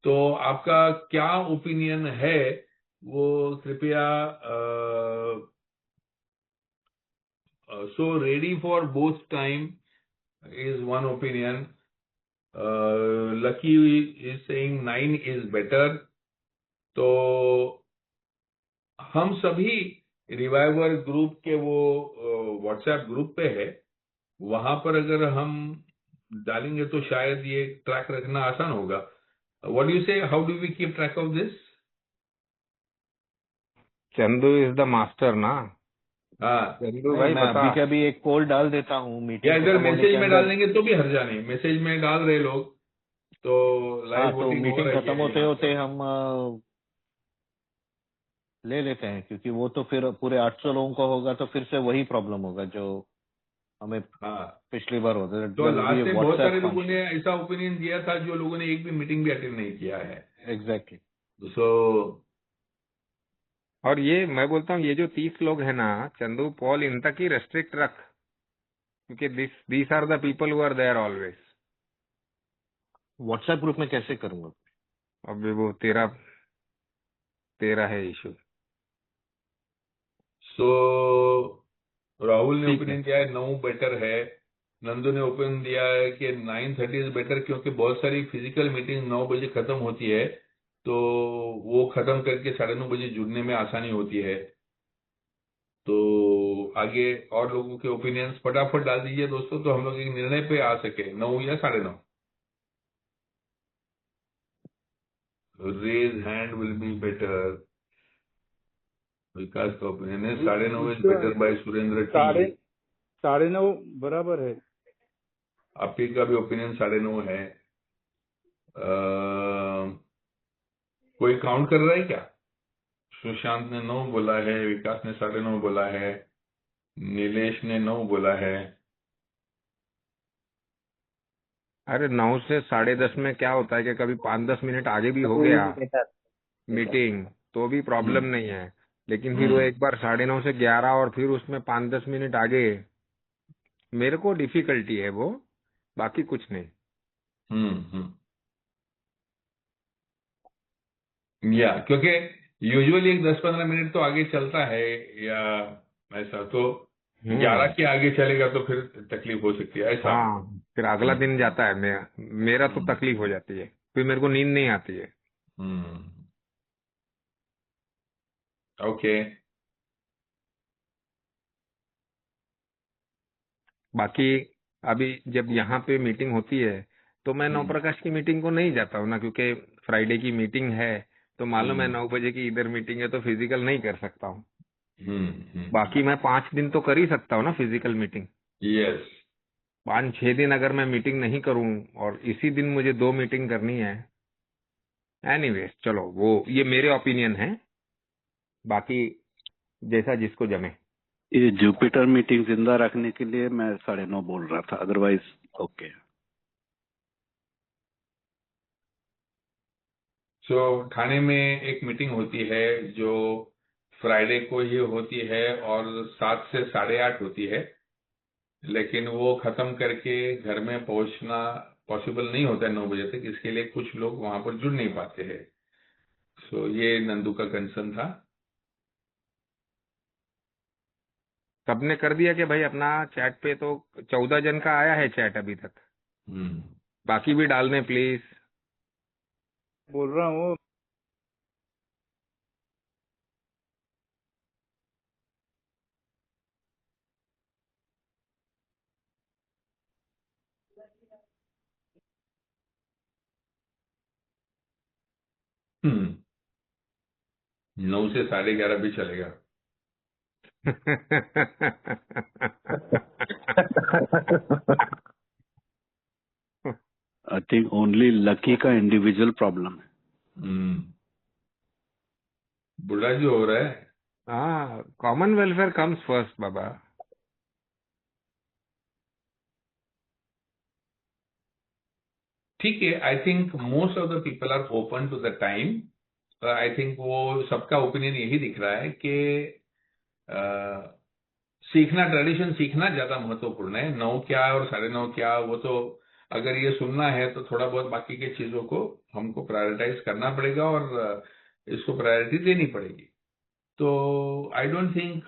तो आपका क्या ओपिनियन है वो कृपया. So ready for both time is one opinion. Lucky is saying 9 is better. तो हम सभी रिवाइवर ग्रुप के वो व्हाट्सएप ग्रुप पे है, वहां पर अगर हम डालेंगे तो शायद ये ट्रैक रखना आसान होगा. What do you say, how do we keep track of this? Chandu is the master ना. हाँ, चंदू नहीं, भाई मैं बता. अभी के अभी एक पोल डाल देता हूँ या मीटिंग इधर खत्म होने के मैसेज में डाल अंदर. देंगे तो भी हर्जा नहीं. मैसेज में डाल रहे लोग तो हाँ, लाइव तो वोटिंग हो मीटिंग रही खत्म है होते यहाँ होते पर. हम ले लेते हैं, क्योंकि वो तो फिर पूरे 800 लोगों का होगा तो फिर से वही प्रॉब्लम होगा जो हमें हाँ, पिछली बार होता तो था. लास्ट टाइम बहुत व्हाट्सएप सारे लोगों फंक्शन. ने ऐसा ओपिनियन दिया था जो लोगों ने एक भी मीटिंग भी अटेंड नहीं किया है. एग्जैक्टली. सो और ये मैं बोलता हूँ, ये जो 30 लोग हैं ना चंदू, पॉल इन तक ही रेस्ट्रिक्ट रख, क्योंकि this are the people who are there always. WhatsApp group में कैसे करूंगा? अब वो तेरा तेरा है इशू. सो राहुल ने ठीक है. ओपिनियन दिया है 9 बेटर है. नंदू ने ओपिनियन दिया है कि 9:30 इज बेटर, क्योंकि बहुत सारी फिजिकल मीटिंग 9 बजे खत्म होती है तो वो खत्म करके 9:30 बजे जुड़ने में आसानी होती है. तो आगे और लोगों के ओपिनियंस फटाफट डाल दीजिए दोस्तों, तो हम लोग एक निर्णय पे आ सके. 9 या 9:30. Raise hand will be better. Vikas का ओपिनियन है 9:30 is better by Surendra T. 9:30 बराबर है. आपके का भी ओपिनियन 9:30 है. कोई काउंट कर रहा है क्या? सुशांत ने 9 बोला है, विकास ने 9:30 बोला है, नीलेश ने 9 बोला है. अरे 9 से 10:30 में क्या होता है कि कभी 5-10 मिनट आगे भी हो गया मीटिंग तो भी प्रॉब्लम नहीं है, लेकिन फिर वो एक बार 9:30 से 11 और फिर उसमें 5-10 मिनट आगे, मेरे को डिफिकल्टी है वो, बाकी कुछ नहीं. या क्योंकि यूजुअली एक 10-15 मिनट तो आगे चलता है, या ऐसा तो 11 के आगे चलेगा तो फिर तकलीफ हो सकती है ऐसा. हाँ, फिर अगला दिन जाता है. मेरा तो हम्म, तकलीफ हो जाती है, फिर मेरे को नींद नहीं आती है. ओके. बाकी अभी जब यहाँ पे मीटिंग होती है तो मैं नौ प्रकाश की मीटिंग को नहीं जाता हूँ ना, क्योंकि फ्राइडे की मीटिंग है तो मालूम है 9 बजे की इधर मीटिंग है तो फिजिकल नहीं कर सकता हूँ. बाकी मैं 5 दिन तो कर ही सकता हूँ ना फिजिकल मीटिंग. यस. 5-6 दिन अगर मैं मीटिंग नहीं करूँ और इसी दिन मुझे 2 मीटिंग करनी है, एनीवेज चलो वो ये मेरे ओपिनियन है, बाकी जैसा जिसको जमे. ये जुपिटर मीटिंग जिंदा रखने के लिए मैं 9:30 बोल रहा था, अदरवाइज ओके. सो ठाणे में एक मीटिंग होती है जो फ्राइडे को ही होती है और 7 से 8:30 होती है, लेकिन वो खत्म करके घर में पहुंचना पॉसिबल नहीं होता है 9 बजे तक. इसके लिए कुछ लोग वहां पर जुड़ नहीं पाते हैं. सो ये नंदू का कंसर्न था. सबने कर दिया कि भाई अपना चैट पे तो 14 जन का आया है चैट अभी तक, हम्म. बाकी भी डालने प्लीज. बोल रहा हूँ. हम्म. 9 से 11:30 भी चलेगा. आई थिंक ओनली लकी का इंडिविजुअल प्रॉब्लम है. बुढ़ा जो हो रहा है. हाँ, कॉमन वेलफेयर कम्स फर्स्ट बाबा. ठीक है. I think most of the people are open to the time. I think वो सबका ओपिनियन यही दिख रहा है कि सीखना, ट्रेडिशन सीखना ज्यादा महत्वपूर्ण है. 9 क्या और 9:30 क्या, वो तो अगर ये सुनना है तो थोड़ा बहुत बाकी के चीजों को हमको प्रायोरिटाइज करना पड़ेगा और इसको प्रायोरिटी देनी पड़ेगी. तो आई डोंट थिंक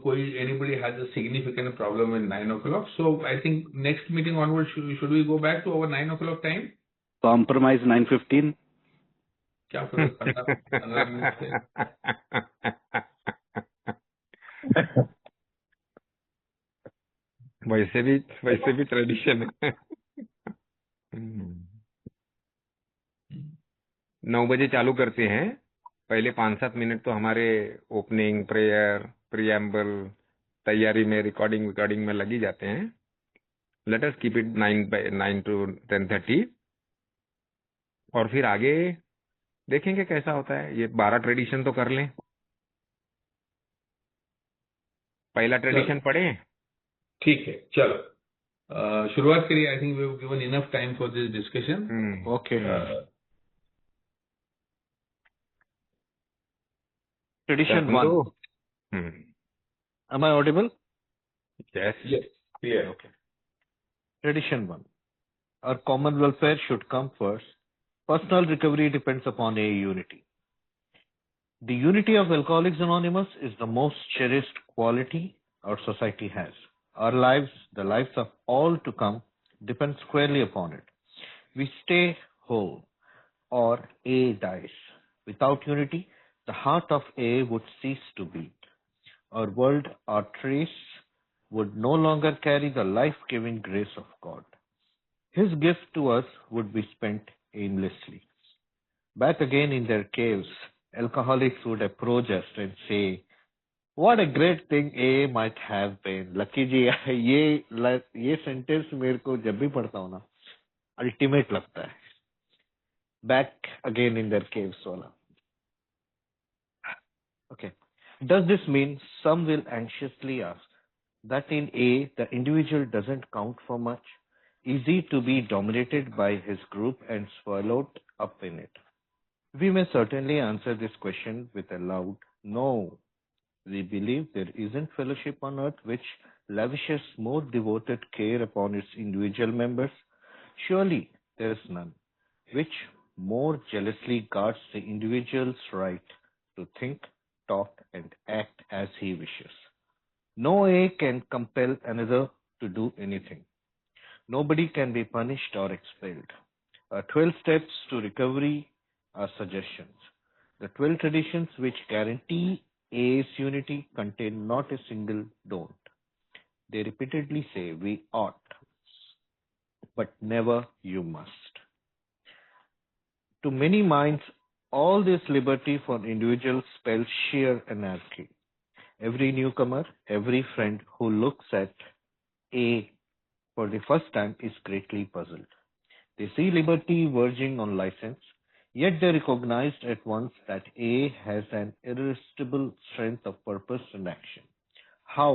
कोई anybody has a significant problem in 9 o'clock. So I think next meeting onward should we go back to our 9 o'clock time. Compromise 9:15. क्या फर्क, 15 मिनट से. वैसे भी ट्रेडिशन है. 9 बजे चालू करते हैं। पहले 5-7 मिनट तो हमारे ओपनिंग प्रेयर, प्रीएम्बल, तैयारी में, रिकॉर्डिंग में लगी जाते हैं। Let us keep it 9 to 10:30 और फिर आगे देखेंगे कैसा होता है। ये 12 ट्रेडिशन तो कर लें। पहला ट्रेडिशन पढ़े। ठीक है, चलो शुरुआत करिए। I think we have given enough time for this discussion. Okay. Tradition 1. Am I audible? Yes. Yes, clear. Okay. Tradition 1. Our common welfare should come first. Personal recovery depends upon AA unity. The unity of Alcoholics Anonymous is the most cherished quality our society has. Our lives, the lives of all to come, depend squarely upon it. We stay whole or AA dies. Without unity, the heart of AA would cease to beat. Our world, our trace, would no longer carry the life-giving grace of God. His gift to us would be spent aimlessly. Back again in their caves, alcoholics would approach us and say, "What a great thing AA might have been." Lucky ji, ये सेंटेंस मेरे को जब भी पढ़ता हूँ ना, अल्टीमेट लगता है। Back again in their caves वाला। Okay. Does this mean, some will anxiously ask, that in A, the individual doesn't count for much? Is he to be dominated by his group and swallowed up in it? We may certainly answer this question with a loud no. We believe there isn't fellowship on earth which lavishes more devoted care upon its individual members. Surely there is none which more jealously guards the individual's right to think, talk, and act as he wishes. No A can compel another to do anything. Nobody can be punished or expelled. 12 steps to recovery are suggestions. The 12 traditions which guarantee A's unity contain not a single don't. They repeatedly say we ought, but never you must. To many minds, all this liberty for individuals spells sheer anarchy. Every newcomer, every friend who looks at A for the first time is greatly puzzled. They see liberty verging on license, yet they recognized at once that A has an irresistible strength of purpose and action. How,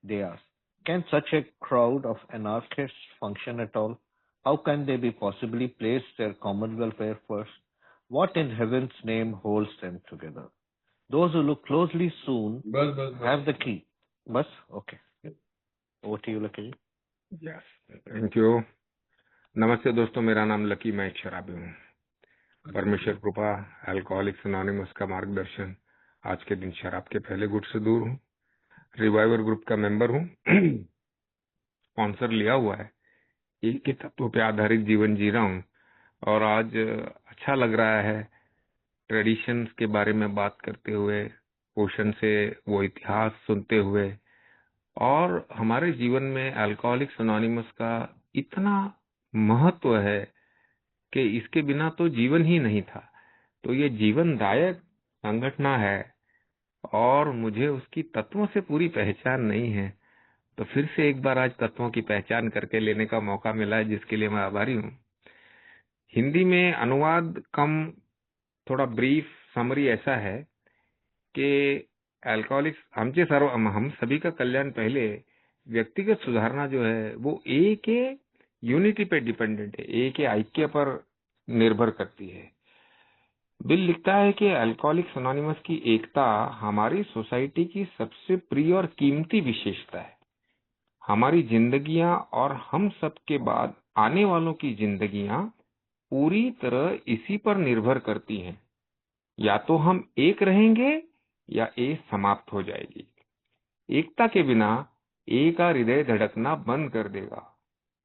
they ask, can such a crowd of anarchists function at all? How can they be possibly place their common welfare first? What in heaven's name holds them together? Those who look closely soon बस have the key. Bas? Okay. Over to you, Lucky. Yes, thank you. नमस्ते दोस्तों, मेरा नाम लकी, मैं एक शराबी हूँ। परमेश्वर कृपा, अल्कोहलिक्स एनोनिमस का मार्गदर्शन, आज के दिन शराब के पहले गुट से दूर हूँ। रिवाइवर ग्रुप का मेंबर हूँ। स्पॉन्सर लिया हुआ है। एक के तत्वों पे आधारित जीवन जी रहा हूँ और आज अच्छा लग रहा है ट्रेडिशंस के बारे में बात करते हुए, पोषण से वो इतिहास सुनते हुए, और हमारे जीवन में अल्कोहलिक्स एनोनिमस का इतना महत्व है कि इसके बिना तो जीवन ही नहीं था। तो ये जीवनदायक संगठन है और मुझे उसकी तत्वों से पूरी पहचान नहीं है, तो फिर से एक बार आज तत्वों की पहचान करके लेने का मौका मिला है, जिसके लिए मैं आभारी हूँ। हिंदी में अनुवाद कम, थोड़ा ब्रीफ समरी ऐसा है कि अल्कोहलिक्स हम सभी का कल्याण पहले, व्यक्तिगत सुधारना जो है वो ए के यूनिटी पे डिपेंडेंट है, ए के ऐक्य पर निर्भर करती है। बिल लिखता है कि अल्कोहलिक्स एनोनिमस की एकता हमारी सोसाइटी की सबसे प्रिय और कीमती विशेषता है। हमारी जिंदगियां और हम सब के बाद आने वालों की जिंदगियां पूरी तरह इसी पर निर्भर करती हैं। या तो हम एक रहेंगे या ए समाप्त हो जाएगी। एकता के बिना ए का हृदय धड़कना बंद कर देगा।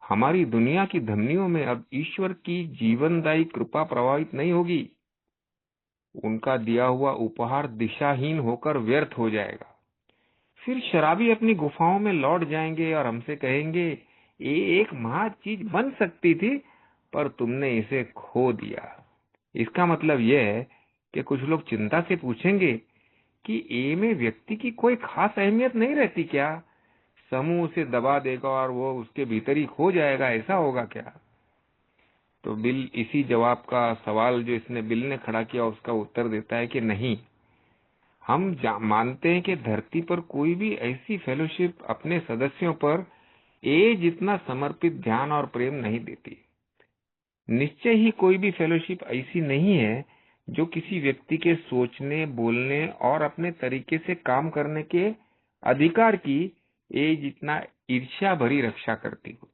हमारी दुनिया की धमनियों में अब ईश्वर की जीवनदायी कृपा प्रवाहित नहीं होगी। उनका दिया हुआ उपहार दिशाहीन होकर व्यर्थ हो जाएगा। फिर शराबी अपनी गुफाओं में लौट जाएंगे और हमसे कहेंगे, ये एक महान चीज बन सकती थी पर तुमने इसे खो दिया। इसका मतलब यह है कि कुछ लोग चिंता से पूछेंगे कि ए में व्यक्ति की कोई खास अहमियत नहीं रहती क्या? समूह उसे दबा देगा और वो उसके भीतर ही खो जाएगा, ऐसा होगा क्या? तो बिल इसी जवाब का सवाल जो इसने बिल ने खड़ा किया उसका उत्तर देता है कि नहीं, हम मानते हैं कि धरती पर कोई भी ऐसी फेलोशिप अपने सदस्यों पर ए जितना समर्पित ध्यान और प्रेम नहीं देती। निश्चय ही कोई भी फेलोशिप ऐसी नहीं है जो किसी व्यक्ति के सोचने, बोलने और अपने तरीके से काम करने के अधिकार की ए जितना ईर्ष्या भरी रक्षा करती हो।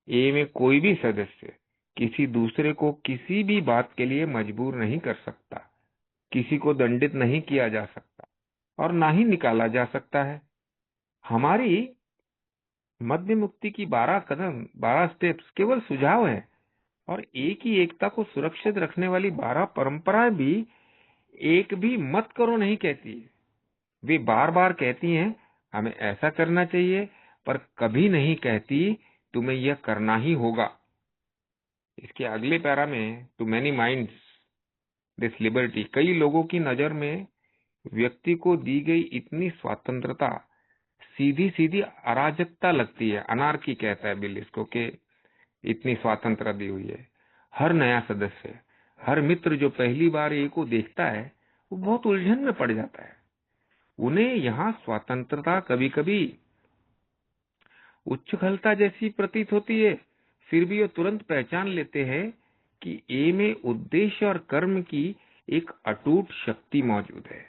ए में कोई भी सदस्य किसी दूसरे को किसी भी बात के लिए मजबूर नहीं कर सकता, किसी को दंडित नहीं किया जा सकता और ना ही निकाला जा सकता है। हमारी मध्य मुक्ति की 12 कदम, 12 स्टेप्स केवल सुझाव है और एक ही एकता को सुरक्षित रखने वाली 12 परंपराएं भी एक भी मत करो नहीं कहती है। वे बार बार कहती हैं हमें ऐसा करना चाहिए, पर कभी नहीं कहती तुम्हें यह करना ही होगा। इसके अगले पैरा में too many minds this liberty, कई लोगों की नजर में व्यक्ति को दी गई इतनी स्वतंत्रता सीधी सीधी अराजकता लगती है। अनार्की कहता है बिल इसको, कि इतनी स्वतंत्रता दी हुई है। हर नया सदस्य, हर मित्र जो पहली बार ए को देखता है वो बहुत उलझन में पड़ जाता है। उन्हें यहाँ स्वतंत्रता कभी कभी उच्छृंखलता जैसी प्रतीत होती है, फिर भी वो तुरंत पहचान लेते हैं कि ए में उद्देश्य और कर्म की एक अटूट शक्ति मौजूद है।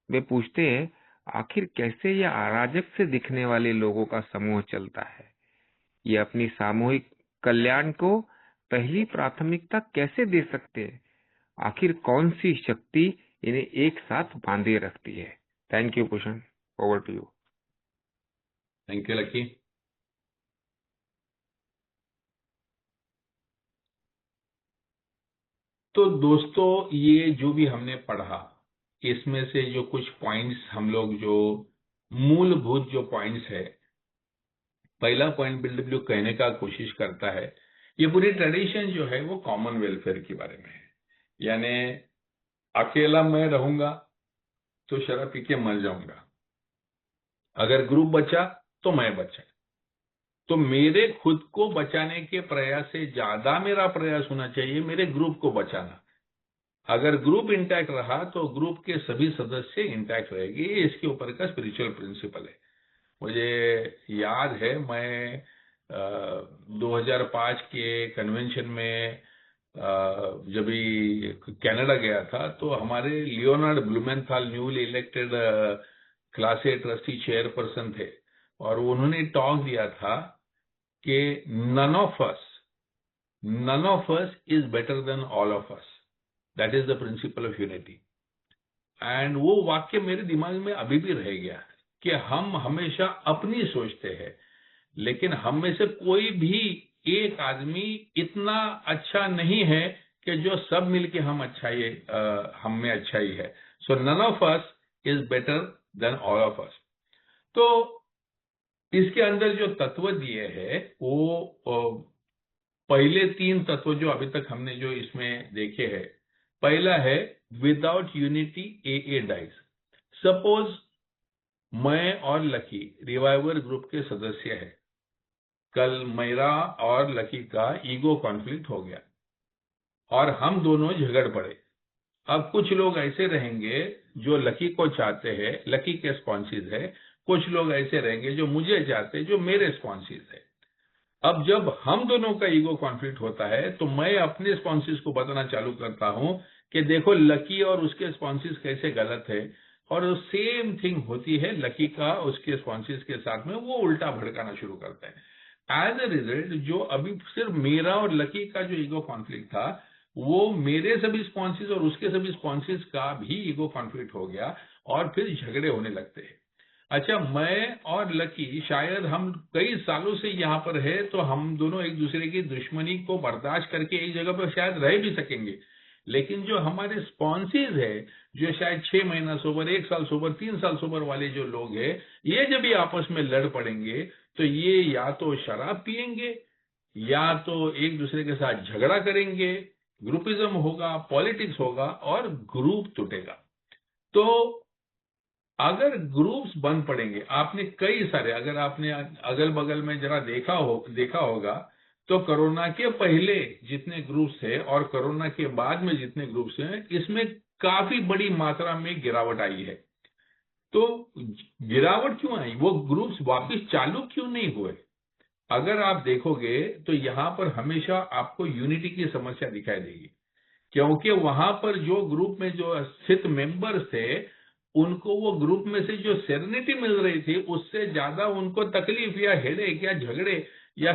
वे पूछते हैं आखिर कैसे यह अराजक से दिखने वाले लोगों का समूह चलता है? ये अपनी सामूहिक कल्याण को पहली प्राथमिकता कैसे दे सकते हैं? आखिर कौन सी शक्ति इन्हें एक साथ बांधे रखती है? Thank you Bhushan, over to you. Thank you Lucky. तो दोस्तों, ये जो भी हमने पढ़ा, इसमें से जो कुछ पॉइंट्स हम लोग, जो मूलभूत जो पॉइंट्स है, पहला पॉइंट बिल्डब्ल्यू कहने का कोशिश करता है, ये पूरी ट्रेडिशन जो है वो कॉमन वेलफेयर के बारे में है। यानी अकेला मैं रहूंगा तो शराब पी के मर जाऊंगा, अगर ग्रुप बचा तो मैं बचा। तो मेरे खुद को बचाने के प्रयास से ज्यादा मेरा प्रयास होना चाहिए मेरे ग्रुप को बचाना। अगर ग्रुप इंटैक्ट रहा तो ग्रुप के सभी सदस्य इंटैक्ट रहेंगे। ये इसके ऊपर का स्पिरिचुअल प्रिंसिपल है। मुझे याद है, मैं 2005 के कन्वेंशन में जब भी कनाडा गया था, तो हमारे Leonard Blumenthal newly elected class A trustee chairperson थे, और उन्होंने टॉक दिया था कि none of us is better than all of us, that is the principle of unity. And वो वाक्य मेरे दिमाग में अभी भी रह गया कि हम हमेशा अपनी सोचते हैं, लेकिन हम में से कोई भी एक आदमी इतना अच्छा नहीं है कि जो सब मिलके हम हम में अच्छाई है। So none of us is better than all of us. तो इसके अंदर जो तत्व दिए हैं वो पहले 3 तत्व जो अभी तक हमने जो इसमें देखे हैं, पहला है विदाउट यूनिटी ए डाइज। सपोज मैं और लकी रिवाइवर ग्रुप के सदस्य है, कल मेरा और लकी का ईगो कॉन्फ्लिक्ट हो गया और हम दोनों झगड़ पड़े। अब कुछ लोग ऐसे रहेंगे जो लकी को चाहते हैं, लकी के स्पॉन्सीज है, कुछ लोग ऐसे रहेंगे जो मुझे चाहते हैं, जो मेरे स्पॉन्सीज है। अब जब हम दोनों का ईगो कॉन्फ्लिक्ट होता है तो मैं अपने स्पॉन्सीज को बताना चालू करता हूं कि देखो लकी और उसके स्पॉन्सीज कैसे गलत है, और सेम थिंग होती है लकी का उसके स्पॉन्सीज के साथ में, वो उल्टा भड़काना शुरू करते हैं। एज ए रिजल्ट जो अभी सिर्फ मेरा और लकी का जो ईगो कॉन्फ्लिक्ट था, वो मेरे सभी स्पॉन्सीज और उसके सभी स्पॉन्सीज का भी ईगो कॉन्फ्लिक्ट हो गया और फिर झगड़े होने लगते हैं। अच्छा, मैं और लकी शायद हम कई सालों से यहाँ पर है, तो हम दोनों एक दूसरे की दुश्मनी को बर्दाश्त करके एक जगह पर शायद रह भी सकेंगे, लेकिन जो हमारे स्पॉन्सीज है, जो शायद 6 महीना सोबर, 1 साल सोबर, 3 साल सोबर वाले जो लोग हैं, ये जब भी आपस में लड़ पड़ेंगे तो ये या तो शराब पिएंगे, या तो एक दूसरे के साथ झगड़ा करेंगे, ग्रुपिज्म होगा, पॉलिटिक्स होगा और ग्रुप टूटेगा। तो अगर ग्रुप्स बंद पड़ेंगे, आपने कई सारे, अगर आपने अगल बगल में जरा देखा होगा, तो कोरोना के पहले जितने ग्रुप्स थे और कोरोना के बाद में जितने ग्रुप्स हैं, इसमें काफी बड़ी मात्रा में गिरावट आई है। तो गिरावट क्यों आई? वो ग्रुप्स वापस चालू क्यों नहीं हुए? अगर आप देखोगे तो यहां पर हमेशा आपको यूनिटी की समस्या दिखाई देगी, क्योंकि वहां पर जो ग्रुप में जो स्थित मेंबर्स थे, उनको वो ग्रुप में से जो सेरेनिटी मिल रही थी, उससे ज्यादा उनको तकलीफ या हेडेक या झगड़े या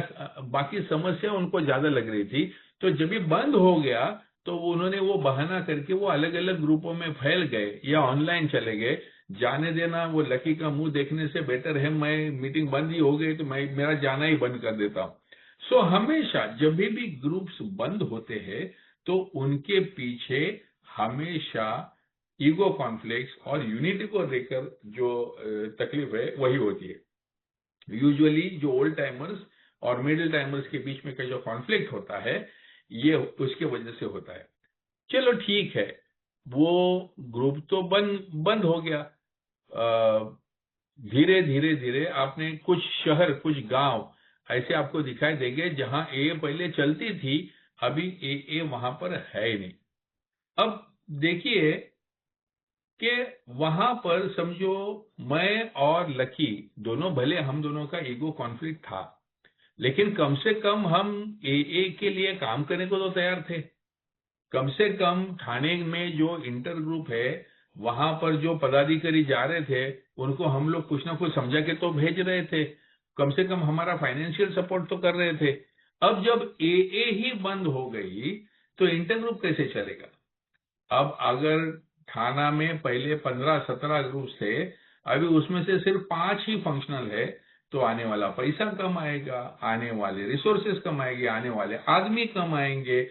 बाकी समस्या उनको ज्यादा लग रही थी। तो जब ये बंद हो गया तो उन्होंने वो बहाना करके वो अलग अलग ग्रुपों में फैल गए या ऑनलाइन चले गए। जाने देना, वो लकी का मुंह देखने से बेटर है, मैं मीटिंग बंद ही हो गई तो मैं मेरा जाना ही बंद कर देता हूं। सो हमेशा जब भी ग्रुप्स बंद होते हैं तो उनके पीछे हमेशा ईगो कॉन्फ्लिक्ट्स और यूनिटी को लेकर जो तकलीफ है वही होती है। यूजुअली जो ओल्ड टाइमर्स और मिडिल टाइमर्स के बीच में का जो कॉन्फ्लिक्ट होता है, ये उसके वजह से होता है। चलो ठीक है, वो ग्रुप तो बंद हो गया। धीरे धीरे धीरे आपने कुछ शहर, कुछ गांव ऐसे आपको दिखाई देंगे जहां ए पहले चलती थी, अभी ए वहां पर है ही नहीं। अब देखिए कि वहां पर समझो मैं और लकी दोनों, भले हम दोनों का ईगो कॉन्फ्लिक्ट था, लेकिन कम से कम हम ए के लिए काम करने को तो तैयार थे। कम से कम थाने में जो इंटर ग्रुप है, वहां पर जो पदाधिकारी जा रहे थे, उनको हम लोग कुछ ना कुछ समझा के तो भेज रहे थे। कम से कम हमारा फाइनेंशियल सपोर्ट तो कर रहे थे। अब जब ए ही बंद हो गई तो इंटर ग्रुप कैसे चलेगा? अब अगर थाना में पहले 15-17 ग्रुप थे, अभी उसमें से सिर्फ 5 ही फंक्शनल है, तो आने वाला पैसा कम आएगा, आने वाले रिसोर्सेज कम आएंगे, आने वाले आदमी कम आएंगे,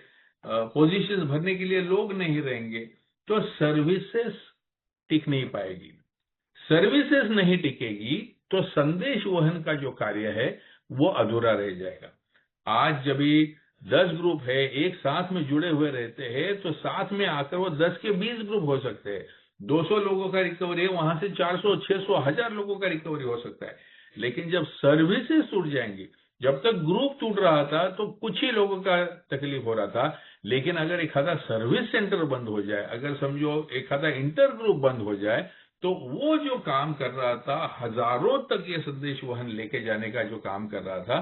पोजीशंस भरने के लिए लोग नहीं रहेंगे, तो सर्विसेज टिक नहीं पाएगी। सर्विसेज नहीं टिकेगी तो संदेश वहन का जो कार्य है वो अधूरा रह जाएगा। आज जब 10 ग्रुप है, एक साथ में जुड़े हुए रहते हैं, तो साथ में आकर वो 10 के 20 ग्रुप हो सकते हैं। 200 लोगों का रिकवरी है, वहां से 400, 600, 1000 लोगों का रिकवरी हो सकता है। लेकिन जब सर्विसेज टूट जाएंगी, जब तक ग्रुप टूट रहा था तो कुछ ही लोगों का तकलीफ हो रहा था, लेकिन अगर एक आधा सर्विस सेंटर बंद हो जाए, अगर समझो एक आधा इंटर ग्रुप बंद हो जाए, तो वो जो काम कर रहा था, हजारों तक ये संदेश वहन लेके जाने का जो काम कर रहा था,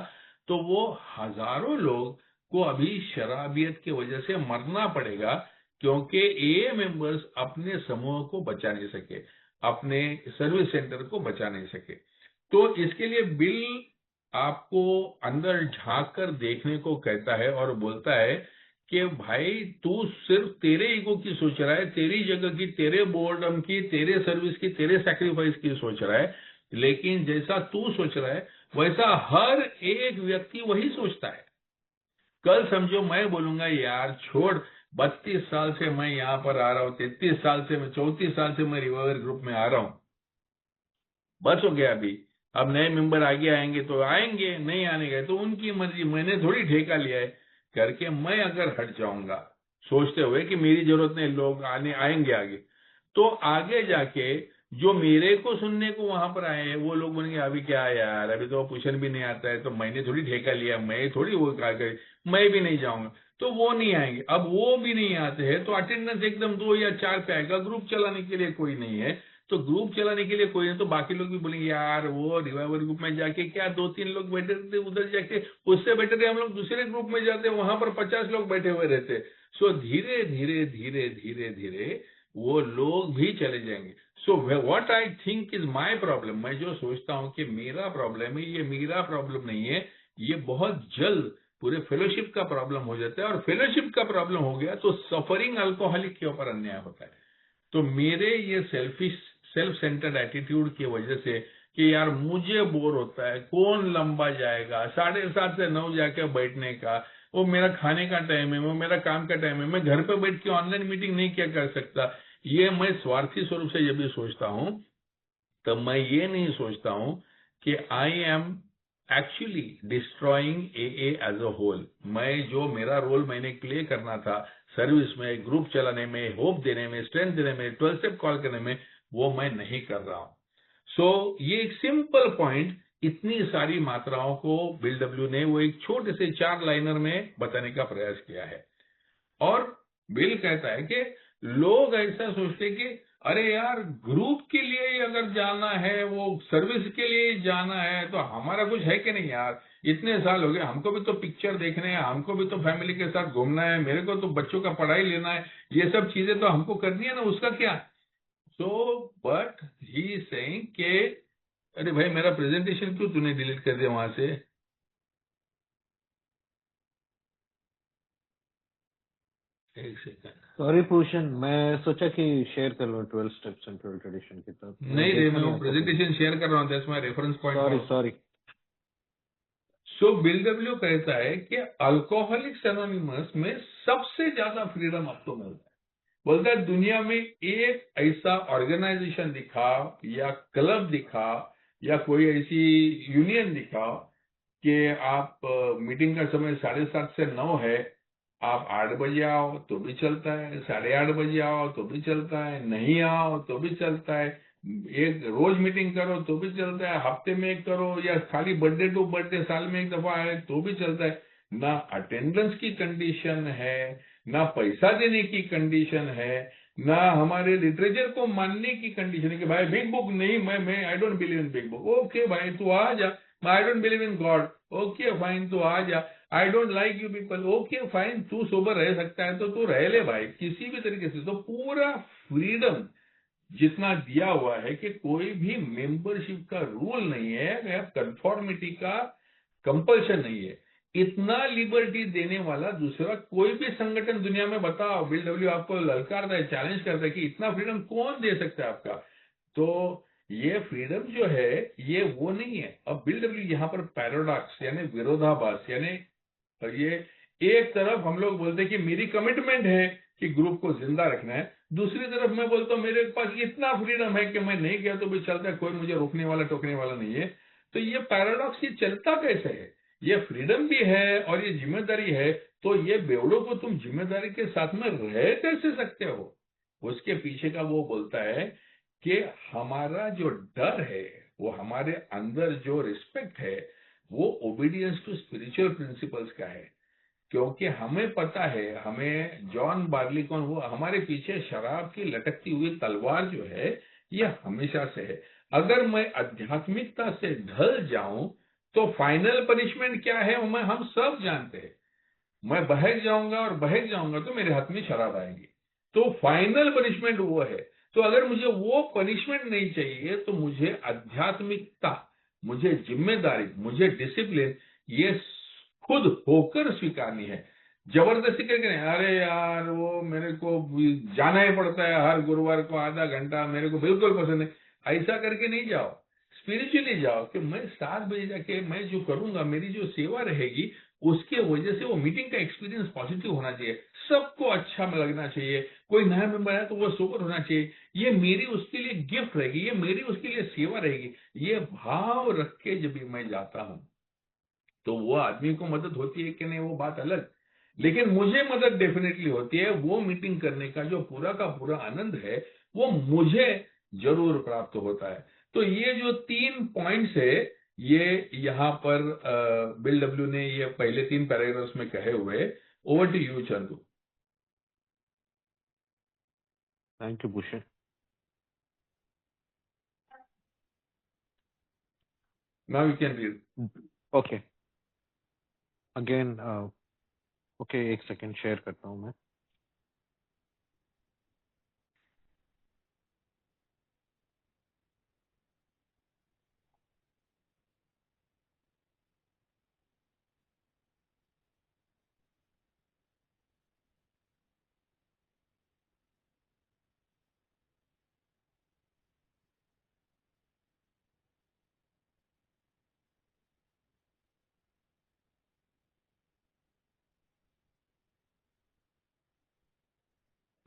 तो वो हजारों लोग को अभी शराबियत की वजह से मरना पड़ेगा, क्योंकि ए मेंबर्स अपने समूह को बचा नहीं सके, अपने सर्विस सेंटर को बचा नहीं सके। तो इसके लिए बिल आपको अंदर झांक कर देखने को कहता है और बोलता है कि भाई तू सिर्फ तेरे ईगो की सोच रहा है, तेरी जगह की, तेरे बोर्डम की, तेरे सर्विस की, तेरे सैक्रिफाइस की सोच रहा है, लेकिन जैसा तू सोच रहा है वैसा हर एक व्यक्ति वही सोचता है। कल समझो मैं बोलूंगा यार छोड़, 32 साल से मैं यहां पर आ रहा हूं, 33 साल से मैं, 34 साल से मैं रिवाइवर ग्रुप में आ रहा हूं, बस हो गया अभी, अब नए मेंबर आगे आएंगे तो आएंगे, नहीं आने गए तो उनकी मर्जी, मैंने थोड़ी ठेका लिया है करके मैं अगर हट जाऊंगा सोचते हुए कि मेरी जरूरत नहीं, लोग आएंगे आगे, तो आगे जाके जो मेरे को सुनने को वहां पर आए हैं वो लोग बोलेंगे अभी क्या है यार, अभी तो ऑपरेशन भी नहीं आता है, तो मैंने थोड़ी ठेका लिया, मैं थोड़ी वो मैं भी नहीं जाऊंगा, तो वो नहीं आएंगे। अब वो भी नहीं आते हैं तो अटेंडेंस एकदम 2 या 4 पे आएगा, ग्रुप चलाने के लिए कोई नहीं है, तो ग्रुप चलाने के लिए कोई नहीं, तो बाकी लोग भी बोलेंगे यार वो रिवाइवर ग्रुप में जाके क्या 2-3 लोग बैठे रहते, उधर जाके उससे बेटर है हम लोग दूसरे ग्रुप में जाते, वहां पर 50 लोग बैठे हुए रहते। सो धीरे धीरे धीरे धीरे धीरे वो लोग भी चले जाएंगे। So what I think is my problem, मैं जो सोचता हूं कि मेरा प्रॉब्लम है, ये मेरा प्रॉब्लम नहीं है, ये बहुत जल्द पूरे फेलोशिप का प्रॉब्लम हो जाता है, और फेलोशिप का प्रॉब्लम हो गया तो सफरिंग अल्कोहलिक के ऊपर अन्याय होता है। तो मेरे ये सेल्फ सेंटर्ड एटीट्यूड की वजह से कि यार मुझे बोर होता है, कौन लंबा जाएगा, 7:30 से 9 जाके बैठने का, वो मेरा खाने का टाइम है, वो मेरा काम का टाइम है, मैं घर पे बैठ के ऑनलाइन मीटिंग नहीं क्या कर सकता, ये मैं स्वार्थी स्वरूप से जब भी सोचता हूं, तब मैं ये नहीं सोचता हूं कि I am actually destroying A as a whole. मैं जो मेरा रोल मैंने प्ले करना था सर्विस में, ग्रुप चलाने में, होप देने में, स्ट्रेंथ देने में, 12 स्टेप कॉल करने में, वो मैं नहीं कर रहा हूं। सो ये एक सिंपल पॉइंट, इतनी सारी मात्राओं को बिल डब्ल्यू ने वो एक छोटे से 4 लाइनर में बताने का प्रयास किया है। और बिल कहता है कि लोग ऐसा सोचते कि अरे यार, ग्रुप के लिए अगर जाना है, वो सर्विस के लिए जाना है, तो हमारा कुछ है कि नहीं यार, इतने साल हो गए, हमको भी तो पिक्चर देखने हैं, हमको भी तो फैमिली के साथ घूमना है, मेरे को तो बच्चों का पढ़ाई लेना है, ये सब चीजें तो हमको करनी है ना, उसका क्या। सो बट ही सेइंग के अरे भाई, मेरा प्रेजेंटेशन क्यों तूने डिलीट कर दिया वहां से। एक सेकंड। सॉरी भूषण, मैं सोचा कि शेयर कर लूं 12 स्टेप्स एंड 12 ट्रेडिशन की तरफ। नहीं रे, मैं वो प्रेजेंटेशन शेयर कर रहा हूँ, that's my reference point. Sorry. So bill W कहता है कि अल्कोहलिक्स एनोनिमस में सबसे ज्यादा फ्रीडम आपको मिलता है। बोलता है दुनिया में एक ऐसा ऑर्गेनाइजेशन दिखाओ या क्लब दिखाओ या कोई ऐसी यूनियन दिखाओ कि आप मीटिंग का समय 7:30 से 9 है, आप 8 बजे आओ तो भी चलता है, 8:30 बजे आओ तो भी चलता है, नहीं आओ तो भी चलता है, एक रोज मीटिंग करो तो भी चलता है, हफ्ते में एक करो या खाली बर्थडे टू बर्थडे साल में एक दफा है तो भी चलता है। ना अटेंडेंस की कंडीशन है, ना पैसा देने की कंडीशन है, ना हमारे लिटरेचर को मानने की कंडीशन है कि भाई बिग बुक नहीं, मैं I don't believe in big book. Okay भाई, तू आ जा। I don't believe in God. Okay fine, तू आ जा। I don't like you people. Okay fine, तू सोबर रह सकता है तो तू रह ले भाई, किसी भी तरीके से। तो पूरा फ्रीडम जितना दिया हुआ है कि कोई भी मेंबरशिप का रूल नहीं है, कंफॉर्मिटी का कंपल्शन नहीं है, इतना लिबर्टी देने वाला दूसरा कोई भी संगठन दुनिया में बताओ। बिल डब्ल्यू आपको ललकारता है, चैलेंज करता है कि इतना फ्रीडम कौन दे सकता है आपका। तो ये फ्रीडम जो है ये वो नहीं है। अब बिल डब्ल्यू यहाँ पर पैराडॉक्स यानी विरोधाभास, यानी ये एक तरफ हम लोग बोलते हैं कि मेरी कमिटमेंट है कि ग्रुप को जिंदा रखना है, दूसरी तरफ मैं बोलता हूँ मेरे पास इतना फ्रीडम है कि मैं नहीं गया तो भी चलता है, कोई मुझे रोकने वाला टोकने वाला नहीं है। तो ये पैराडॉक्स ये चलता कैसे है, ये फ्रीडम भी है और ये जिम्मेदारी है, तो ये बेवड़ों को तुम जिम्मेदारी के साथ में रह कैसे सकते हो। उसके पीछे का वो बोलता है कि हमारा जो डर है, वो हमारे अंदर जो रिस्पेक्ट है, वो ओबीडियंस टू स्पिरिचुअल प्रिंसिपल्स का है। क्योंकि हमें पता है, हमें जॉन बार्लिकॉन वो हमारे पीछे शराब की लटकती हुई तलवार जो है ये हमेशा से है। अगर मैं आध्यात्मिकता से ढल जाऊं तो फाइनल पनिशमेंट क्या है वो हम सब जानते हैं। मैं बहक जाऊंगा और बहक जाऊंगा तो मेरे हाथ में शराब आएगी, तो फाइनल पनिशमेंट वो है। तो अगर मुझे वो पनिशमेंट नहीं चाहिए तो मुझे आध्यात्मिकता, मुझे जिम्मेदारी, मुझे डिसिप्लिन ये खुद होकर स्वीकारनी है। जबरदस्ती करके नहीं, अरे यार वो मेरे को जाना ही पड़ता है हर गुरुवार को आधा घंटा, मेरे को बिल्कुल पसंद है, ऐसा करके नहीं जाओ। स्पिरिचुअली जाओ कि मैं 7 बजे जाके मैं जो करूंगा, मेरी जो सेवा रहेगी उसके वजह से वो मीटिंग का एक्सपीरियंस पॉजिटिव होना चाहिए, सबको अच्छा लगना चाहिए। कोई नया मेंबर है तो वो सोबर होना चाहिए, ये मेरी उसके लिए गिफ्ट रहेगी, ये मेरी उसके लिए सेवा रहेगी। ये भाव रख के जब भी मैं जाता हूं तो वो आदमी को मदद होती है कि नहीं वो बात अलग, लेकिन मुझे मदद डेफिनेटली होती है। वो मीटिंग करने का जो पूरा का पूरा आनंद है वो मुझे जरूर प्राप्त होता है। तो ये जो 3 पॉइंट्स है ये यहाँ पर बिल डब्ल्यू ने ये पहले 3 पैराग्राफ्स में कहे हुए। Over to you Chandu. Thank you Bhushan. Now you can read. Okay, again okay, एक सेकंड शेयर करता हूँ मैं।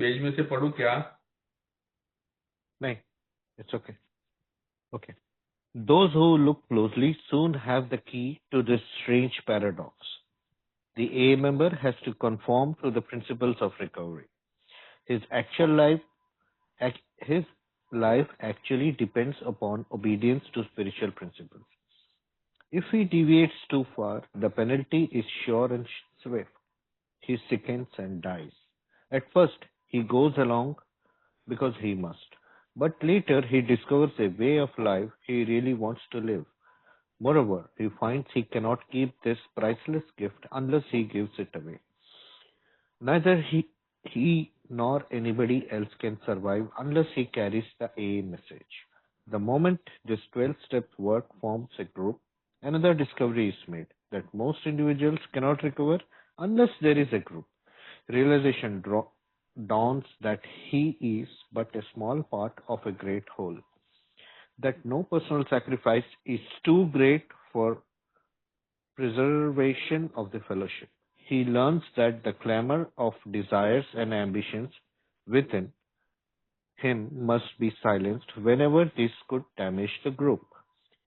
पेज में से पढ़ू क्या? नहीं, it's okay. Okay. Those who look closely soon have the key to this strange paradox. The A member has to conform to the principles of recovery. His life actually depends upon obedience to spiritual principles. If he deviates too far, the penalty is sure and swift. He sickens and dies. At first, he goes along because he must, but later he discovers a way of life he really wants to live. Moreover, he finds he cannot keep this priceless gift unless he gives it away. Neither he nor anybody else can survive unless he carries the A message. The moment this 12-step work forms a group, another discovery is made that most individuals cannot recover unless there is a group. Realization dawns that he is but a small part of a great whole, that no personal sacrifice is too great for preservation of the fellowship. He learns that the clamor of desires and ambitions within him must be silenced whenever this could damage the group.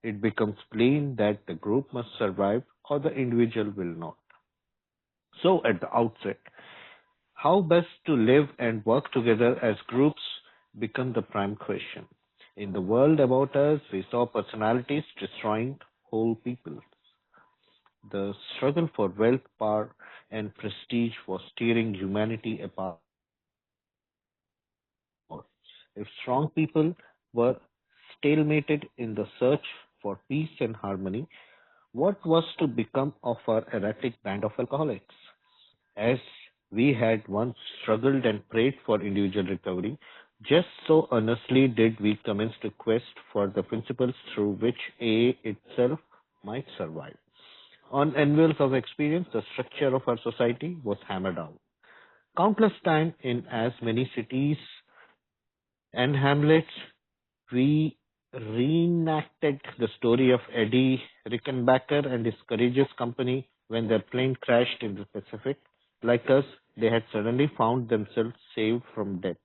It becomes plain that the group must survive or the individual will not. So, at the outset, how best to live and work together as groups become the prime question. In the world about us, we saw personalities destroying whole people. The struggle for wealth, power, and prestige was tearing humanity apart. If strong people were stalemated in the search for peace and harmony, what was to become of our erratic band of alcoholics? As we had once struggled and prayed for individual recovery, just so earnestly did we commence to quest for the principles through which AA itself might survive. On anvils of experience, the structure of our society was hammered out. Countless times in as many cities and hamlets, we reenacted the story of Eddie Rickenbacker and his courageous company when their plane crashed in the Pacific. Like us, they had suddenly found themselves saved from death,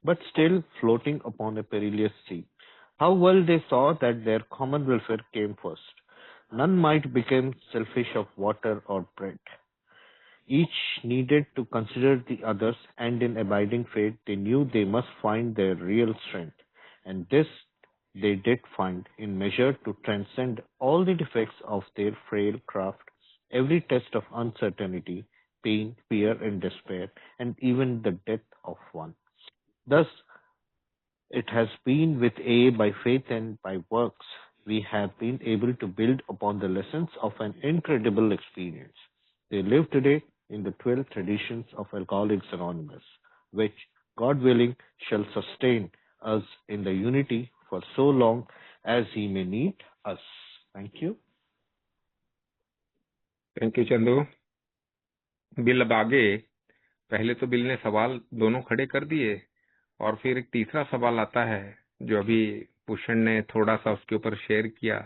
but still floating upon a perilous sea. How well they saw that their common welfare came first. None might become selfish of water or bread. Each needed to consider the others, and in abiding faith, they knew they must find their real strength. And this they did find in measure to transcend all the defects of their frail craft, every test of uncertainty, pain, fear, and despair, and even the death of one. Thus, it has been with A by faith and by works. We have been able to build upon the lessons of an incredible experience. They live today in the 12 traditions of Alcoholics Anonymous, which, God willing, shall sustain us in the unity for so long as He may need us. Thank you. Thank you Chandu. Bill अब आगे, पहले तो बिल ने सवाल दोनों खड़े कर दिए और फिर एक तीसरा सवाल आता है जो अभी भूषण ने थोड़ा सा उसके ऊपर शेयर किया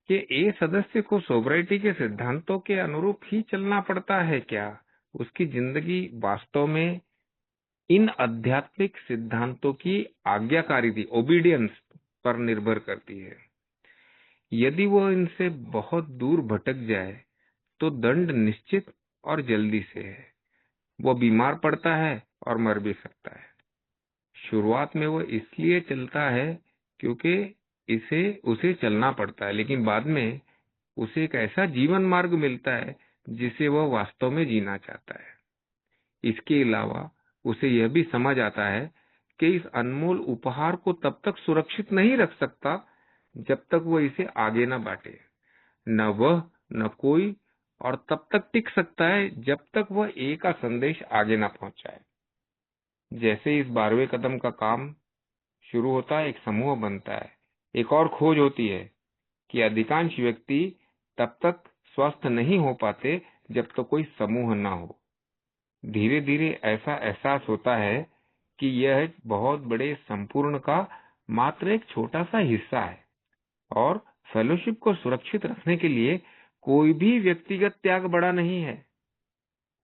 कि ए सदस्य को सोब्राइटी के सिद्धांतों के अनुरूप ही चलना पड़ता है क्या? उसकी जिंदगी वास्तव में इन आध्यात्मिक सिद्धांतों की आज्ञाकारिता, ओबीडियंस पर निर्भर करती है। यदि वो इनसे बहुत दूर भटक जाए तो दंड निश्चित और जल्दी से है। वो बीमार पड़ता है और मर भी सकता है। शुरुआत में वो इसलिए चलता है क्योंकि उसे चलना पड़ता है, लेकिन बाद में उसे एक ऐसा जीवन मार्ग मिलता है जिसे वह वास्तव में जीना चाहता है। इसके अलावा उसे यह भी समझ आता है कि इस अनमोल उपहार को तब तक सुरक्षित नहीं रख सकता जब तक वह इसे आगे न बांटे। न वह न कोई और तब तक टिक सकता है जब तक वह ए का संदेश आगे न पहुंचाए। जैसे इस 12वें कदम का काम शुरू होता है, एक समूह बनता है। एक और खोज होती है कि अधिकांश व्यक्ति तब तक स्वस्थ नहीं हो पाते जब तक कोई समूह न हो। धीरे धीरे ऐसा एहसास होता है कि यह बहुत बड़े संपूर्ण का मात्र एक छोटा सा हिस्सा है और फेलोशिप को सुरक्षित रखने के लिए कोई भी व्यक्तिगत त्याग बड़ा नहीं है।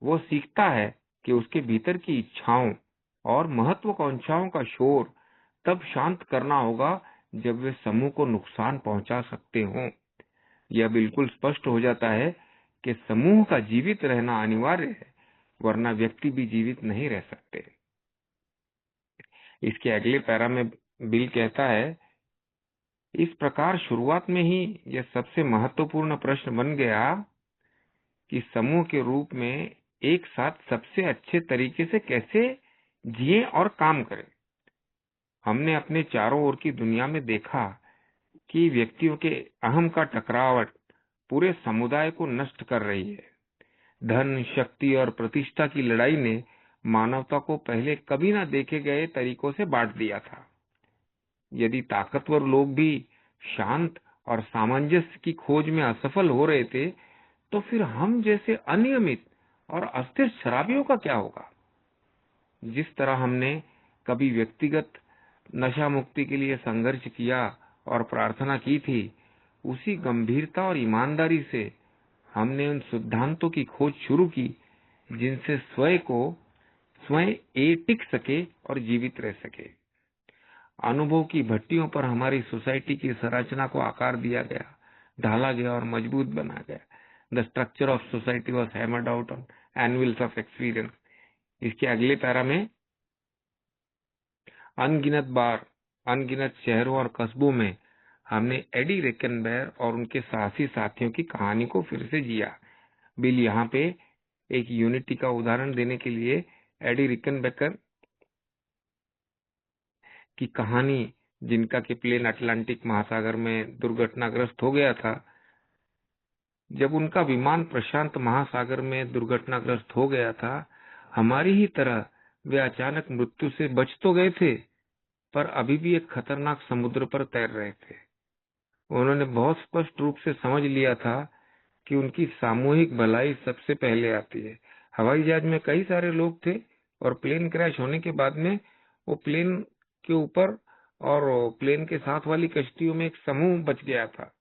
वो सीखता है कि उसके भीतर की इच्छाओं और महत्वाकांक्षाओं का शोर तब शांत करना होगा जब वे समूह को नुकसान पहुंचा सकते हों। यह बिल्कुल स्पष्ट हो जाता है कि समूह का जीवित रहना अनिवार्य है, वरना व्यक्ति भी जीवित नहीं रह सकते। इसके अगले पैरा में बिल कहता है, इस प्रकार शुरुआत में ही यह सबसे महत्वपूर्ण प्रश्न बन गया कि समूह के रूप में एक साथ सबसे अच्छे तरीके से कैसे जिए और काम करें। हमने अपने चारों ओर की दुनिया में देखा कि व्यक्तियों के अहम का टकरावट पूरे समुदाय को नष्ट कर रही है। धन, शक्ति और प्रतिष्ठा की लड़ाई ने मानवता को पहले कभी न देखे गए तरीकों से बांट दिया था। यदि ताकतवर लोग भी शांत और सामंजस्य की खोज में असफल हो रहे थे, तो फिर हम जैसे अनियमित और अस्थिर शराबियों का क्या होगा? जिस तरह हमने कभी व्यक्तिगत नशा मुक्ति के लिए संघर्ष किया और प्रार्थना की थी, उसी गंभीरता और ईमानदारी से हमने उन सिद्धांतों की खोज शुरू की जिनसे स्वयं टिक सके और जीवित रह सके। अनुभव की भट्टियों पर हमारी सोसाइटी की संरचना को आकार दिया गया, ढाला गया और मजबूत बना गया। The structure of society was hammered out on annuals of experience. इसके अगले पैरा में अनगिनत शहरों और कस्बों में हमने एडी रिकनबैर और उनके साहसी साथियों की कहानी को फिर से जिया। बिल यहाँ पे एक यूनिटी का उदाहरण देने के लिए एडी रिकनबैकर की कहानी, जिनका कि प्लेन अटलांटिक महासागर में दुर्घटनाग्रस्त हो गया था। जब उनका विमान प्रशांत महासागर में दुर्घटनाग्रस्त हो गया था, हमारी ही तरह वे अचानक मृत्यु से बच तो गए थे, पर अभी भी एक खतरनाक समुद्र पर तैर रहे थे। उन्होंने बहुत स्पष्ट रूप से समझ लिया था कि उनकी सामूहिक भलाई सबसे पहले आती है। हवाई जहाज में कई सारे लोग थे और प्लेन क्रैश होने के बाद में वो प्लेन के ऊपर और प्लेन के साथ वाली कश्तियों में एक समूह बच गया था।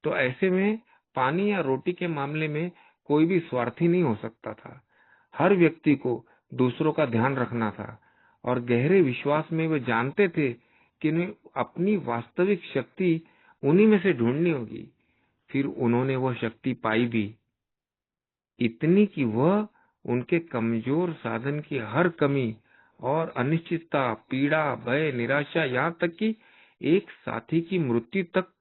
तो ऐसे में पानी या रोटी के मामले में कोई भी स्वार्थी नहीं हो सकता था। हर व्यक्ति को दूसरों का ध्यान रखना था और गहरे विश्वास में वे जानते थे कि उन्हें अपनी वास्तविक शक्ति उन्हीं में से ढूंढनी होगी। फिर उन्होंने वह शक्ति पाई भी, इतनी कि वह उनके कमजोर साधन की हर कमी और अनिश्चितता, पीड़ा, भय, निराशा, यहाँ तक कि एक साथी की मृत्यु तक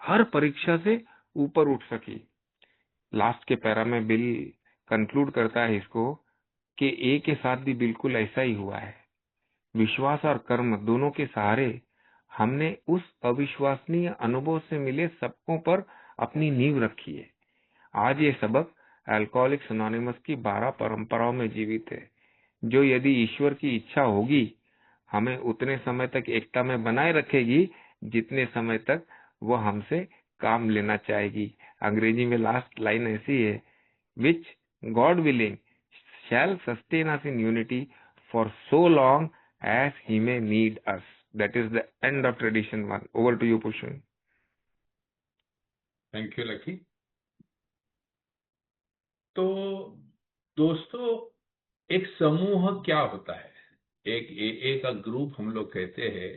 हर परीक्षा से ऊपर उठ सकी। लास्ट के पैरा में बिल कंक्लूड करता है इसको कि ए के साथ भी बिल्कुल ऐसा ही हुआ है। विश्वास और कर्म दोनों के सहारे हमने उस अविश्वसनीय अनुभव से मिले सबकों पर अपनी नींव रखी है। आज ये सबक अल्कोहलिक्स एनोनिमस की 12 परंपराओं में जीवित है, जो यदि ईश्वर की इच्छा होगी हमें उतने समय तक एकता में बनाए रखेगी जितने समय तक वो हमसे काम लेना चाहेगी। अंग्रेजी में लास्ट लाइन ऐसी है, which God willing shall sustain us in unity for so long as he may need us. That is the end of tradition 1. Over to you, Pushin. Thank you Lucky. तो दोस्तों, एक समूह क्या होता है, एक AA का ग्रुप हम लोग कहते हैं,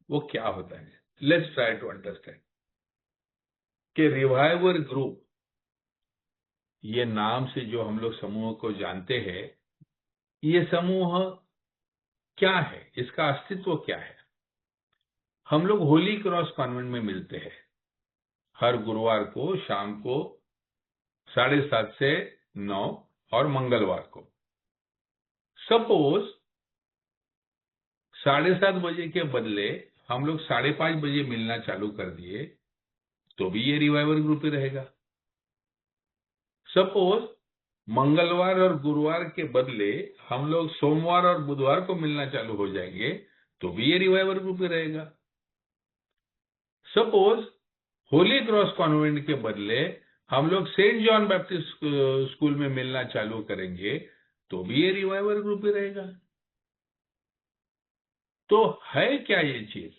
वो क्या होता है? लेट्स ट्राई टू अंडरस्टैंड कि रिवाइवर ग्रुप, ये नाम से जो हम लोग समूह को जानते हैं, ये समूह क्या है, इसका अस्तित्व क्या है? हम लोग होली क्रॉस कॉन्वेंट में मिलते हैं हर गुरुवार को शाम को 7:30 से 9 और मंगलवार को। सपोज 7:30 बजे के बदले हम लोग 5:30 बजे मिलना चालू कर दिए, तो भी ये रिवाइवर ग्रुप ही रहेगा। सपोज मंगलवार और गुरुवार के बदले हम लोग सोमवार और बुधवार को मिलना चालू हो जाएंगे, तो भी ये रिवाइवर ग्रुप ही रहेगा। सपोज होली क्रॉस कॉन्वेंट के बदले हम लोग सेंट जॉन बैप्टिस्ट स्कूल में मिलना चालू करेंगे, तो भी ये रिवाइवर ग्रुप ही रहेगा। तो है क्या ये चीज?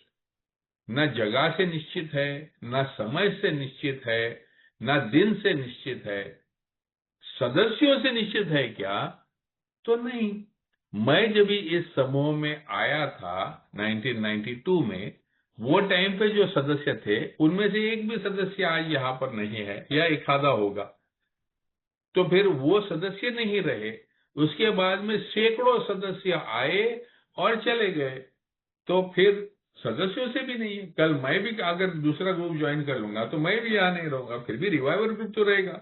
न जगह से निश्चित है, न समय से निश्चित है, न दिन से निश्चित है। सदस्यों से निश्चित है क्या? तो नहीं। मैं जब इस समूह में आया था 1992 में, वो टाइम पे जो सदस्य थे उनमें से एक भी सदस्य आज यहाँ पर नहीं है, या एक आधा होगा। तो फिर वो सदस्य नहीं रहे, उसके बाद में सैकड़ों सदस्य आए और चले गए, तो फिर सदस्यों से भी नहीं है। कल मैं भी अगर दूसरा ग्रुप ज्वाइन कर लूंगा तो मैं भी यहाँ नहीं रहूंगा, फिर भी रिवाइवर ग्रुप तो रहेगा,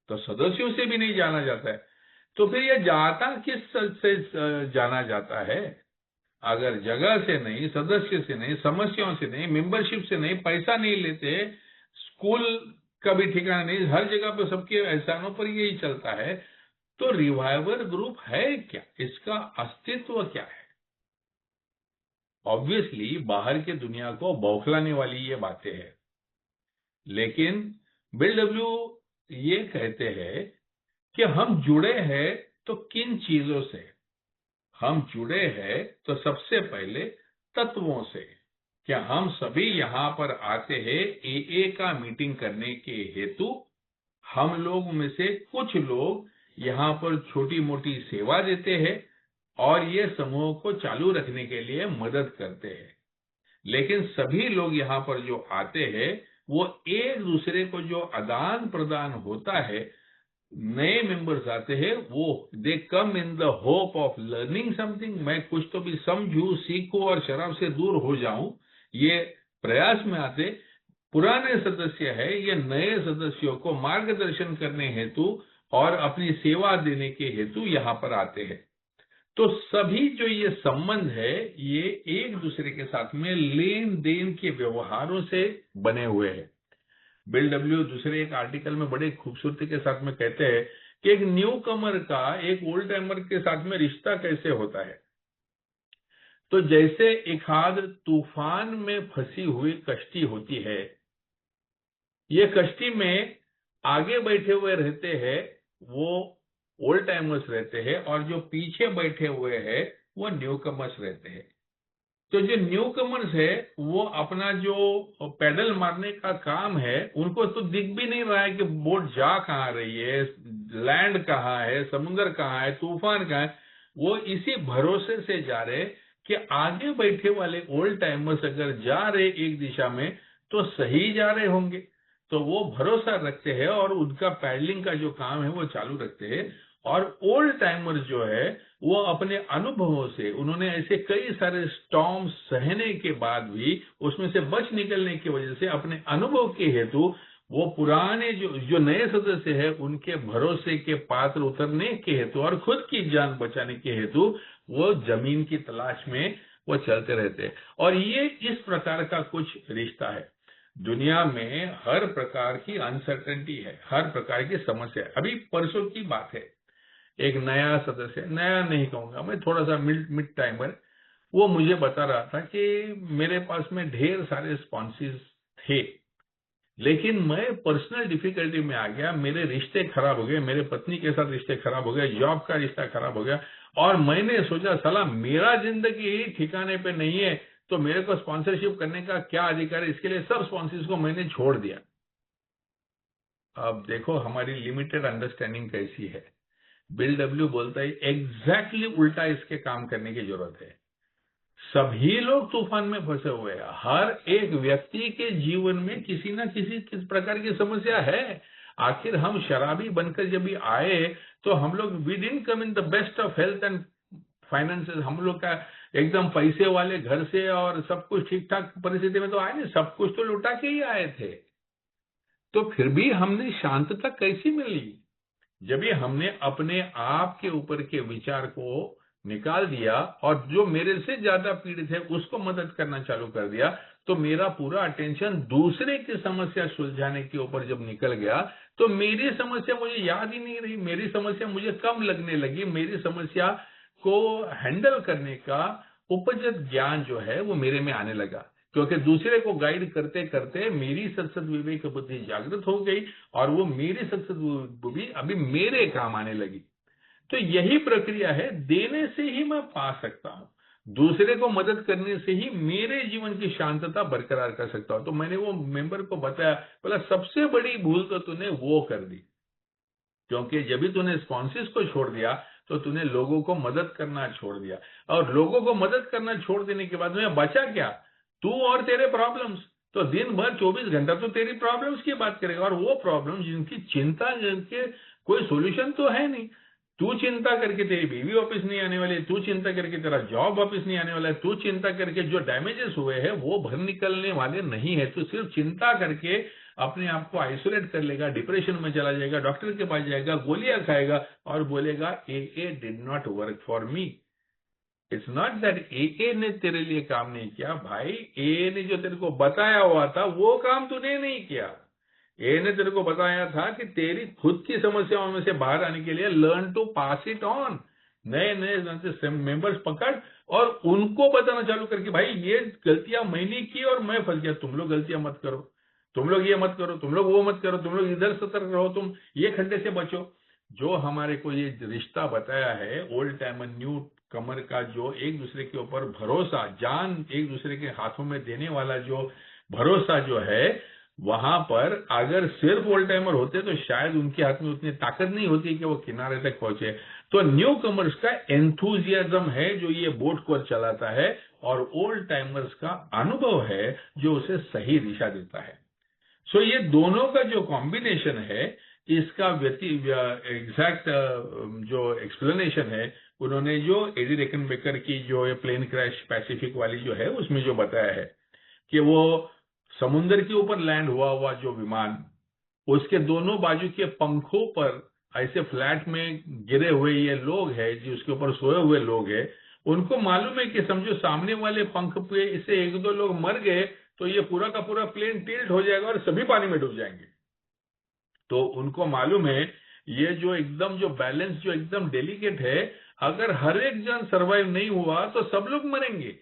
तो सदस्यों से भी नहीं जाना जाता है। तो फिर ये जाता किस से जाना जाता है? अगर जगह से नहीं, सदस्य से नहीं, समस्याओं से नहीं, मेंबरशिप से नहीं, पैसा नहीं लेते, स्कूल का भी ठिकाना नहीं, हर जगह पे सबके एहसानों पर यही चलता है, तो रिवाइवर ग्रुप है क्या? इसका अस्तित्व क्या है? ऑब्वियसली बाहर की दुनिया को बौखलाने वाली ये बातें हैं, लेकिन बिल डब्ल्यू ये कहते हैं कि हम जुड़े हैं तो किन चीजों से? हम जुड़े हैं तो सबसे पहले तत्वों से। क्या हम सभी यहां पर आते हैं एए का मीटिंग करने के हेतु? हम लोग में से कुछ लोग यहां पर छोटी मोटी सेवा देते हैं और ये समूह को चालू रखने के लिए मदद करते हैं, लेकिन सभी लोग यहां पर जो आते हैं वो एक दूसरे को जो आदान प्रदान होता है, नए मेंबर्स आते हैं, वो they come in the hope of learning something, मैं कुछ तो भी समझूं, सीखूं और शराब से दूर हो जाऊं, ये प्रयास में आते। पुराने सदस्य है ये नए सदस्यों को मार्गदर्शन करने हेतु और अपनी सेवा देने के हेतु यहाँ पर आते हैं। तो सभी जो ये संबंध है ये एक दूसरे के साथ में लेन देन के व्यवहारों से बने हुए हैं। बिल डब्ल्यू दूसरे एक आर्टिकल में बड़े खूबसूरती के साथ में कहते हैं कि एक न्यू कमर का एक ओल्ड टाइमर के साथ में रिश्ता कैसे होता है। तो जैसे एक आध तूफान में फंसी हुई कश्ती होती है, ये कश्ती में आगे बैठे हुए रहते हैं वो ओल्ड टाइमर्स रहते हैं और जो पीछे बैठे हुए हैं वो न्यू कमर्स रहते हैं। तो जो न्यू कमर्स है वो अपना जो पैडल मारने का काम है, उनको तो दिख भी नहीं रहा है कि बोट जा कहाँ रही है, लैंड कहाँ है, समुद्र कहाँ है, तूफान कहाँ है। वो इसी भरोसे से जा रहे कि आगे बैठे वाले ओल्ड टाइमर्स अगर जा रहे एक दिशा में तो सही जा रहे होंगे, तो वो भरोसा रखते हैं और उनका पैडलिंग का जो काम है वो चालू रखते हैं। और ओल्ड टाइमर्स जो है वो अपने अनुभवों से, उन्होंने ऐसे कई सारे स्टॉर्म सहने के बाद भी उसमें से बच निकलने की वजह से अपने अनुभव के हेतु वो पुराने जो नए सदस्य है उनके भरोसे के पात्र उतरने के हेतु और खुद की जान बचाने के हेतु वो जमीन की तलाश में वो चलते रहते हैं। और ये इस प्रकार का कुछ रिश्ता है। दुनिया में हर प्रकार की अनसर्टेनिटी है, हर प्रकार की समस्या है। अभी परसों की बात है, एक नया सदस्य, नया नहीं कहूंगा मैं, थोड़ा सा मिड टाइमर, वो मुझे बता रहा था कि मेरे पास में ढेर सारे स्पॉन्सेस थे, लेकिन मैं पर्सनल डिफिकल्टी में आ गया, मेरे रिश्ते खराब हो गए, मेरे पत्नी के साथ रिश्ते खराब हो गए, जॉब का रिश्ता खराब हो गया, और मैंने सोचा साला मेरा जिंदगी ही ठिकाने पे नहीं है तो मेरे को स्पॉन्सरशिप करने का क्या अधिकार है। इसके लिए सब स्पॉन्सर्स को मैंने छोड़ दिया। अब देखो हमारी लिमिटेड अंडरस्टैंडिंग कैसी है। बिल डब्ल्यू बोलता है एग्जैक्टली उल्टा इसके काम करने की जरूरत है। सभी लोग तूफान में फंसे हुए हैं, हर एक व्यक्ति के जीवन में किसी न किसी प्रकार की समस्या है। आखिर हम शराबी बनकर जब भी आए तो हम लोग we didn't come in the best of health and finances, हम लोग का एकदम पैसे वाले घर से और सब कुछ ठीक ठाक परिस्थिति में तो आए नहीं, सब कुछ तो लुटा के ही आए थे। तो फिर भी हमने शांतता कैसी मिली? जब भी हमने अपने आप के ऊपर के विचार को निकाल दिया और जो मेरे से ज्यादा पीड़ित है उसको मदद करना चालू कर दिया, तो मेरा पूरा अटेंशन दूसरे की समस्या सुलझाने के ऊपर जब निकल गया तो मेरी समस्या मुझे याद ही नहीं रही, मेरी समस्या मुझे कम लगने लगी। मेरी समस्या को हैंडल करने का उपजत ज्ञान जो है वो मेरे में आने लगा, क्योंकि दूसरे को गाइड करते करते मेरी सत्सद विवेक बुद्धि जागृत हो गई और वो मेरी सत्सद बुद्धि अभी मेरे काम आने लगी। तो यही प्रक्रिया है, देने से ही मैं पा सकता हूं, दूसरे को मदद करने से ही मेरे जीवन की शांतता बरकरार कर सकता हूं। तो मैंने वो मेंबर को बताया, बोला सबसे बड़ी भूल तो तूने वो कर दी, क्योंकि जब भी तूने स्पॉन्सर्स को छोड़ दिया तो तूने लोगों को मदद करना छोड़ दिया, और लोगों को मदद करना छोड़ देने के बाद में बचा क्या? तू और तेरे प्रॉब्लम्स। तो दिन भर 24 घंटा तो तेरी प्रॉब्लम्स की बात करेगा, और वो प्रॉब्लम जिनकी चिंता करके कोई सोल्यूशन तो है नहीं। तू चिंता करके तेरी बीवी वापस नहीं आने वाली, तू चिंता करके तेरा जॉब वापस नहीं आने वाला है, तू चिंता करके जो डैमेजेस हुए हैं वो भर निकलने वाले नहीं है। तू सिर्फ चिंता करके अपने आप को आइसोलेट कर लेगा, डिप्रेशन में चला जाएगा, डॉक्टर के पास जाएगा, गोलियां खाएगा और बोलेगा AA did not work for me. It's not that AA ने तेरे लिए काम नहीं किया भाई, AA ने जो तेरे को बताया हुआ था वो काम तूने नहीं किया। AA ने तेरे को बताया था कि तेरी खुद की समस्याओं में से बाहर आने के लिए learn to pass it on. नए नए मेंबर्स पकड़ और उनको बताना चालू करके भाई ये गलतियां मैंने की और मैं फंस गया, तुम लोग गलतियां मत करो, तुम लोग ये मत करो, तुम लोग वो मत करो, तुम लोग इधर सतर्क रहो, तुम ये खड्डे से बचो। जो हमारे को ये रिश्ता बताया है ओल्ड टाइमर न्यू कमर का, जो एक दूसरे के ऊपर भरोसा, जान एक दूसरे के हाथों में देने वाला जो भरोसा जो है, वहां पर अगर सिर्फ ओल्ड टाइमर होते तो शायद उनके हाथ में उतनी ताकत नहीं होती कि वो किनारे तक पहुंचे। तो न्यू कमर्स का एंथुजियाज्म है जो ये बोट को चलाता है, और ओल्ड टाइमर्स का अनुभव है जो उसे सही दिशा देता है। सो ये दोनों का जो कॉम्बिनेशन है, इसका एग्जैक्ट जो एक्सप्लेनेशन है उन्होंने जो एडी रेकनबेकर की जो ये प्लेन क्रैश पैसिफिक वाली जो है उसमें जो बताया है कि वो समुद्र के ऊपर लैंड हुआ जो विमान, उसके दोनों बाजू के पंखों पर ऐसे फ्लैट में गिरे हुए ये लोग हैं जो उसके ऊपर सोए हुए लोग हैं, उनको मालूम है कि समझो सामने वाले पंख पे इससे 1-2 लोग मर गए तो ये पूरा का पूरा प्लेन टिल्ट हो जाएगा और सभी पानी में डूब जाएंगे। तो उनको मालूम है ये जो एकदम जो बैलेंस जो एकदम डेलिकेट है, अगर हर एक जन सर्वाइव नहीं हुआ तो सब लोग मरेंगे।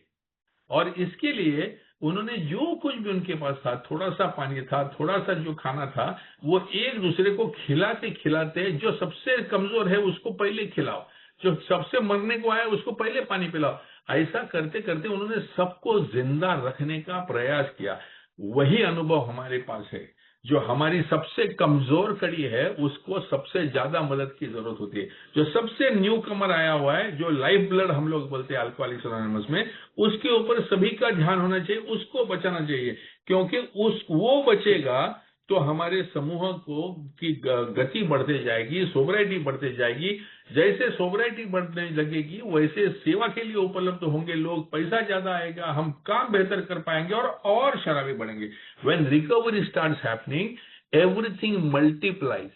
और इसके लिए उन्होंने जो कुछ भी उनके पास था, थोड़ा सा पानी था, थोड़ा सा जो खाना था, वो एक दूसरे को खिलाते खिलाते जो सबसे कमजोर है उसको पहले खिलाओ, जो सबसे मरने को आया उसको पहले पानी पिलाओ। ऐसा करते करते उन्होंने सबको जिंदा रखने का प्रयास किया। वही अनुभव हमारे पास है। जो हमारी सबसे कमजोर कड़ी है उसको सबसे ज्यादा मदद की जरूरत होती है। जो सबसे न्यू कमर आया हुआ है, जो लाइफ ब्लड हम लोग बोलते हैं अल्कोहलिक्स एनोनिमस में, उसके ऊपर सभी का ध्यान होना चाहिए, उसको बचाना चाहिए। क्योंकि वो बचेगा तो हमारे समूह को की गति बढ़ते जाएगी, सोबराइटी बढ़ते जाएगी। जैसे सोबराइटी बढ़ने लगेगी वैसे सेवा के लिए उपलब्ध होंगे लोग, पैसा ज्यादा आएगा, हम काम बेहतर कर पाएंगे और शराबी बढ़ेंगे। When recovery starts happening, everything multiplies.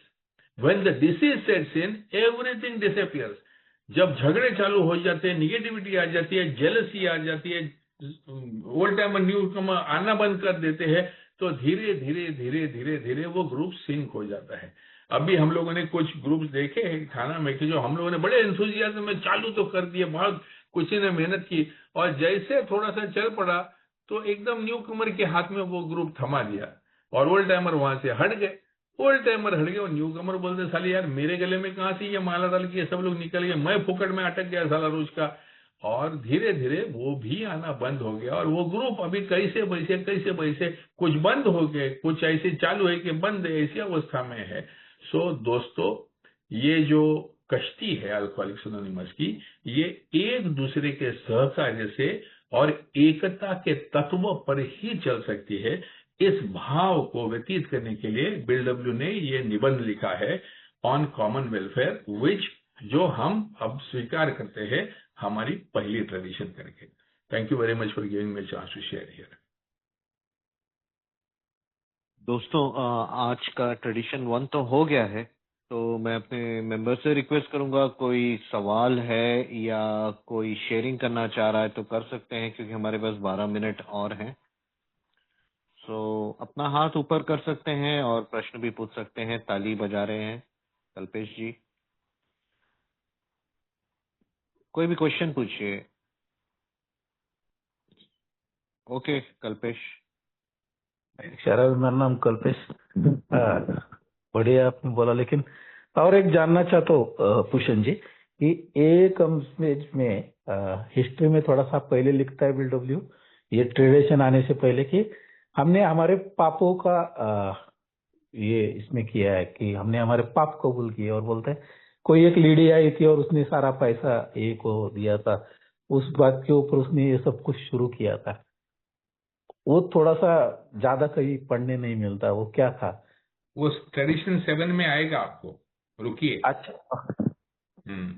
When the disease sets in, everything disappears. जब झगड़े चालू हो जाते हैं, निगेटिविटी आ जाती है, जेलसी आ जाती है, ओल्ड टाइमर न्यू कमर आना बंद कर देते हैं, तो धीरे धीरे धीरे धीरे धीरे वो ग्रुप सिंक हो जाता है। अभी हम लोगों ने कुछ ग्रुप्स देखे हैं थाना में कि जो हम लोगों ने बड़े एंथुजियाज्म में चालू तो कर दिए, बहुत कुछ ने मेहनत की, और जैसे थोड़ा सा चल पड़ा तो एकदम न्यू कमर के हाथ में वो ग्रुप थमा दिया और ओल्ड टाइमर वहां से हट गए। ओल्ड टाइमर हट गए और न्यू कमर बोलते साले यार मेरे गले में कहां से ये माला डाल के सब लोग निकल गए, मैं फुकट में अटक गया साला रोज का। और धीरे धीरे वो भी आना बंद हो गया और वो ग्रुप अभी कैसे वैसे कुछ बंद हो गए, कुछ ऐसे चालू है कि बंद है, ऐसी अवस्था में है। सो दोस्तों, ये जो कश्ती है अल्कोहलिक्स एनोनिमस की, ये एक दूसरे के सहकार्य से और एकता के तत्व पर ही चल सकती है। इस भाव को व्यतीत करने के लिए बिल डब्ल्यू ने ये निबंध लिखा है ऑन कॉमन वेलफेयर, विच जो हम अब स्वीकार करते हैं हमारी पहली ट्रेडिशन करके। Thank you very much for giving me chance to share here. दोस्तों, आज का ट्रेडिशन 1 तो हो गया है, तो मैं अपने मेंबर से रिक्वेस्ट करूंगा, कोई सवाल है या कोई शेयरिंग करना चाह रहा है तो कर सकते हैं, क्योंकि हमारे पास 12 मिनट और हैं। सो अपना हाथ ऊपर कर सकते हैं और प्रश्न भी पूछ सकते हैं। ताली बजा रहे हैं कल्पेश जी, कोई भी क्वेश्चन पूछिए। ओके कल्पेश। शराब, मेरा नाम कल्पेश। बढ़िया आपने बोला, लेकिन और एक जानना चाहता हूँ भूषण जी कि एक में हिस्ट्री में थोड़ा सा पहले लिखता है बिल डब्ल्यू, ये ट्रेडिशन आने से पहले, कि हमने हमारे पापों का ये इसमें किया है कि हमने हमारे पाप कबूल किए, और बोलते हैं कोई एक लेडी आई थी और उसने सारा पैसा एक को दिया था, उस बात के ऊपर उसने ये सब कुछ शुरू किया था। वो थोड़ा सा ज्यादा कहीं पढ़ने नहीं मिलता, वो क्या था? वो ट्रेडिशन 7 में आएगा आपको, रुकिए। अच्छा, हम्म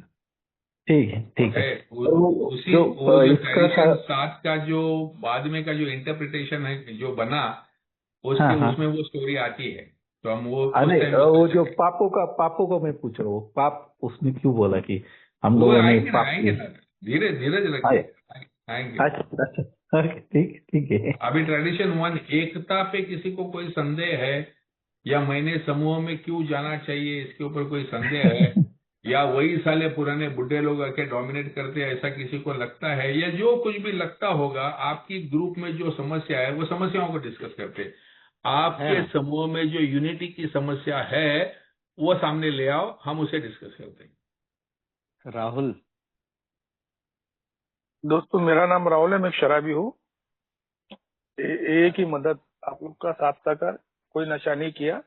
ठीक है ठीक है। है और वो उसी जो वो जो इसका था। ट्रेडिशन 7 का जो बाद में का जो इंटरप्रिटेशन है जो बना, हाँ उसके हाँ। उसमें वो स्टोरी आती है, तो हम वो उस नहीं, टाइम वो डिस्कस जो करेंगे। पापों का मैं पूछ रहा हूँ, पाप उसने क्यों बोला कि हम वो लोगों ने आएंगे ना, पाप आएंगे किए? ना, धीरे धीरज आए, रखिए, आएंगे। अच्छा अच्छा, ओके, ठीक है। अभी ट्रेडिशन 1 एकता पे किसी को कोई संदेह है, या मैंने समूह में क्यों जाना चाहिए इसके ऊपर कोई संदेह है, या वही साले पुराने बुढ़े लोग आके डोमिनेट करते हैं ऐसा किसी को लगता है, या जो कुछ भी लगता होगा, आपकी ग्रुप में जो समस्या है वो समस्याओं को डिस्कस करते हैं। है आपके ना समूह में जो यूनिटी की समस्या है वो सामने ले आओ, हम उसे डिस्कस करते हैं। राहुल? दोस्तों, मेरा नाम राहुल है, मैं एक शराबी हूँ। एक ही मदद, आप लोग का साथ सहकार, कोई नशा नहीं किया।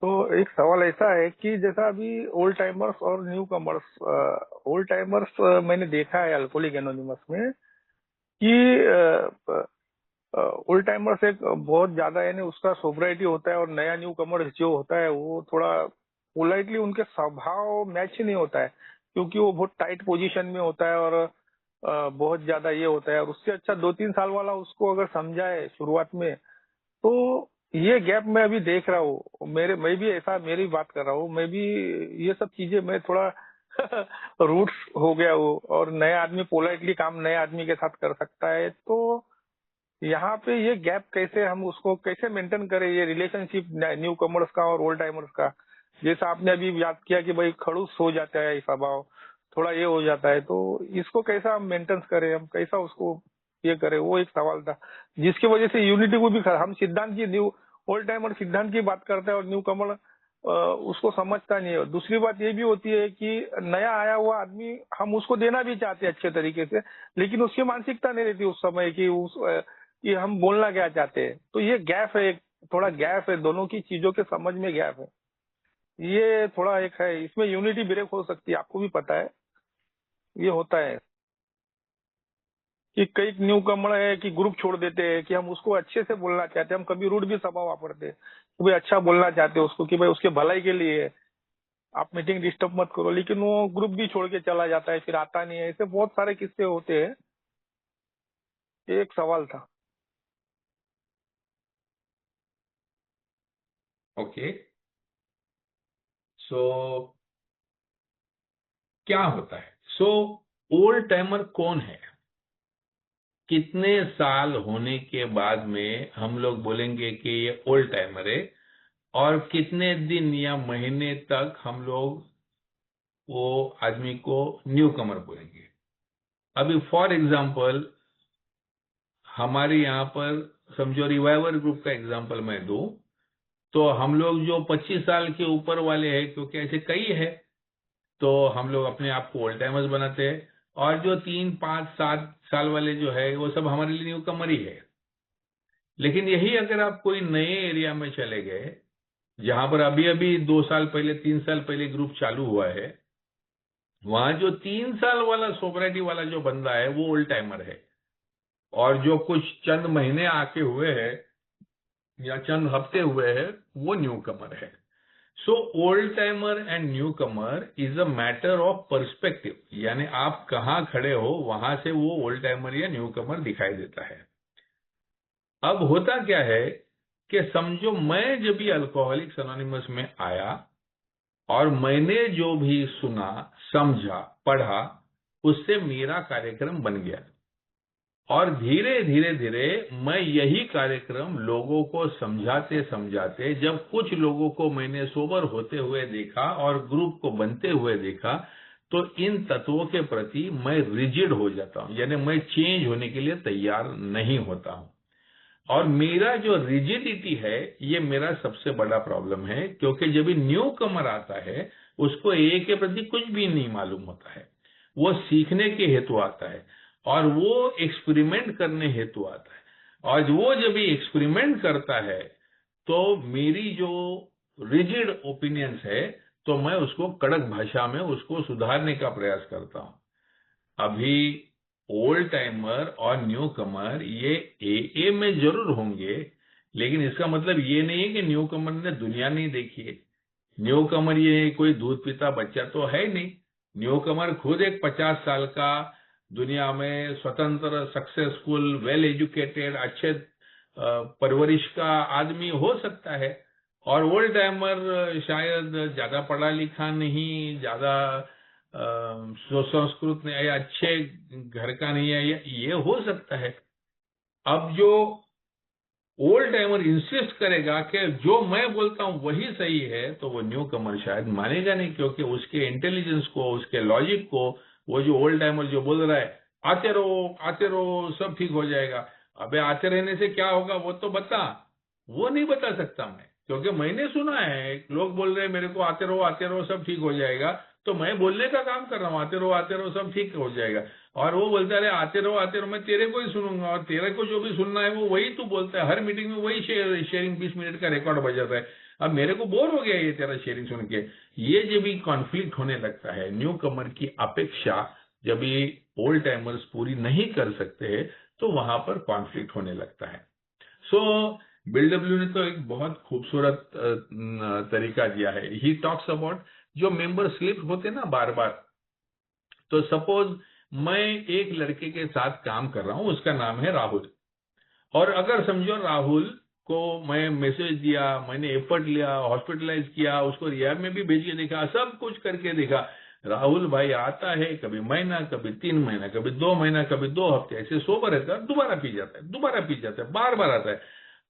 तो एक सवाल ऐसा है कि जैसा अभी ओल्ड टाइमर्स और न्यू कमर्स, ओल्ड टाइमर्स मैंने देखा है अल्कोहलिक एनोनिमस में कि ओल्ड टाइमर्स एक बहुत ज्यादा यानी उसका सोब्राइटी होता है, और नया न्यू कमर्स जो होता है वो थोड़ा पोलाइटली, उनके स्वभाव मैच ही नहीं होता है, क्योंकि वो बहुत टाइट पोजीशन में होता है और बहुत ज्यादा ये होता है। और उससे अच्छा 2-3 साल वाला उसको अगर समझाए शुरुआत में, तो ये गैप मैं अभी देख रहा हूँ। मैं भी ऐसा, मेरी बात कर रहा हूँ, मैं भी ये सब चीजें मैं थोड़ा रूट्स हो गया हूँ, और नया आदमी पोलाइटली काम नए आदमी के साथ कर सकता है। तो यहाँ पे ये गैप कैसे, हम उसको कैसे मेंटेन करें, ये रिलेशनशिप न्यू कमर्स का और ओल्ड टाइमर्स का? जैसा आपने अभी याद किया कि भाई खड़ूस हो जाता है स्वभाव, थोड़ा ये हो जाता है, तो इसको कैसा हम मेंटेन करें, हम कैसा उसको ये करें, वो एक सवाल था जिसकी वजह से यूनिटी को भी हम सिद्धांत की, न्यू ओल्ड टाइमर सिद्धांत की बात करता है और न्यू कमर उसको समझता नहीं है। दूसरी बात ये भी होती है कि नया आया हुआ आदमी हम उसको देना भी चाहते हैं अच्छे तरीके से, लेकिन उसकी मानसिकता नहीं रहती उस समय कि कि हम बोलना क्या चाहते हैं। तो ये गैप है, एक थोड़ा गैप है, दोनों की चीजों के समझ में गैप है। ये थोड़ा एक है, इसमें यूनिटी ब्रेक हो सकती है, आपको भी पता है ये होता है कि कई न्यू कमर है कि ग्रुप छोड़ देते हैं कि हम उसको अच्छे से बोलना चाहते हैं, हम कभी रूड भी स्वभाव वापरते हैं कि भाई अच्छा बोलना चाहते हैं उसको कि भाई उसके भलाई के लिए है, आप मीटिंग डिस्टर्ब मत करो, लेकिन वो ग्रुप भी छोड़ के चला जाता है, फिर आता नहीं है। ऐसे बहुत सारे किस्से होते हैं। ये एक सवाल था। ओके, सो क्या होता है? सो ओल्ड टाइमर कौन है? कितने साल होने के बाद में हम लोग बोलेंगे कि ये ओल्ड टाइमर है, और कितने दिन या महीने तक हम लोग वो आदमी को न्यू कमर बोलेंगे? अभी फॉर एग्जांपल हमारे यहाँ पर समझो रिवाइवर ग्रुप का एग्जांपल मैं दूं, तो हम लोग जो 25 साल के ऊपर वाले हैं, क्योंकि ऐसे कई है, तो हम लोग अपने आप को ओल्ड टाइमर्स बनाते हैं, और जो 3, 5, 7 साल वाले जो है वो सब हमारे लिए न्यू कमर ही है। लेकिन यही अगर आप कोई नए एरिया में चले गए, जहां पर अभी अभी 2 साल पहले 3 साल पहले ग्रुप चालू हुआ है, वहां जो 3 साल वाला सोसाइटी वाला जो बंदा है वो ओल्ड टाइमर है, और जो कुछ चंद महीने आके हुए हैं या चंद हफ्ते हुए हैं वो न्यू कमर है। So old timer and new Qamar is a matter of perspective, यानी आप कहाँ खड़े हो वहां से वो ओल्ड टाइमर या न्यू कमर दिखाई देता है। अब होता क्या है कि समझो मैं जब भी अल्कोहलिक्स एनोनिमस में आया, और मैंने जो भी सुना, समझा, पढ़ा, उससे मेरा कार्यक्रम बन गया, और धीरे धीरे धीरे मैं यही कार्यक्रम लोगों को समझाते समझाते, जब कुछ लोगों को मैंने सोबर होते हुए देखा और ग्रुप को बनते हुए देखा, तो इन तत्वों के प्रति मैं रिजिड हो जाता हूं, यानी मैं चेंज होने के लिए तैयार नहीं होता हूं। और मेरा जो रिजिडिटी है ये मेरा सबसे बड़ा प्रॉब्लम है, क्योंकि जब न्यू कमर आता है उसको ए के प्रति कुछ भी नहीं मालूम होता है, वो सीखने के हेतु आता है और वो एक्सपेरिमेंट करने हेतु आता है, और वो जब ये एक्सपेरिमेंट करता है तो मेरी जो रिजिड ओपिनियंस है, तो मैं उसको कड़क भाषा में उसको सुधारने का प्रयास करता हूं। अभी ओल्ड टाइमर और न्यू कमर ये AA में जरूर होंगे, लेकिन इसका मतलब ये नहीं है कि न्यू कमर ने दुनिया नहीं देखी है। न्यू कमर ये कोई दूध पीता बच्चा तो है ही नहीं। न्यू कमर खुद एक 50 साल का दुनिया में स्वतंत्र, सक्सेसफुल, वेल एजुकेटेड, अच्छे परवरिश का आदमी हो सकता है। और ओल्ड टाइमर शायद ज्यादा पढ़ा लिखा नहीं, ज्यादा सुसंस्कृत नहीं, या अच्छे घर का नहीं है, ये हो सकता है। अब जो ओल्ड टाइमर इंसिस्ट करेगा कि जो मैं बोलता हूं वही सही है, तो वो न्यू कमर शायद मानेगा नहीं, क्योंकि उसके इंटेलिजेंस को, उसके लॉजिक को, वो जो ओल्ड टाइमर जो बोल रहा है आते रहो सब ठीक हो जाएगा, अबे आते रहने से क्या होगा वो तो बता। वो नहीं बता सकता मैं, क्योंकि मैंने सुना है लोग बोल रहे हैं मेरे को आते रहो सब ठीक हो जाएगा, तो मैं बोलने का काम कर रहा हूँ आते रहो सब ठीक हो जाएगा। और वो बोलता है आते रहो मैं तेरे को ही सुनूंगा, और तेरे को जो भी सुनना है वो वही तू बोलता है, हर मीटिंग में वही शेयरिंग 20 मिनट का रिकॉर्ड बजाता है। अब मेरे को बोर हो गया ये तेरा शेयरिंग सुन के। ये जब भी कॉन्फ्लिक्ट होने लगता है, न्यू कमर की अपेक्षा जब ये ओल्ड टाइमर्स पूरी नहीं कर सकते हैं, तो वहां पर कॉन्फ्लिक्ट होने लगता है। सो BW ने तो एक बहुत खूबसूरत तरीका दिया है। ही टॉक्स अबाउट जो मेंबर स्लिप होते ना बार बार, तो सपोज मैं एक लड़के के साथ काम कर रहा हूं, उसका नाम है राहुल, और अगर समझो राहुल को मैं मैसेज दिया, मैंने एफर्ट लिया, हॉस्पिटलाइज किया, उसको रिहैब में भी भेज के देखा, सब कुछ करके देखा, राहुल भाई आता है कभी महीना, कभी 3 महीना, कभी 2 महीना, कभी 2 हफ्ते, ऐसे सोबर रहता है, दोबारा पी जाता है, बार बार आता है।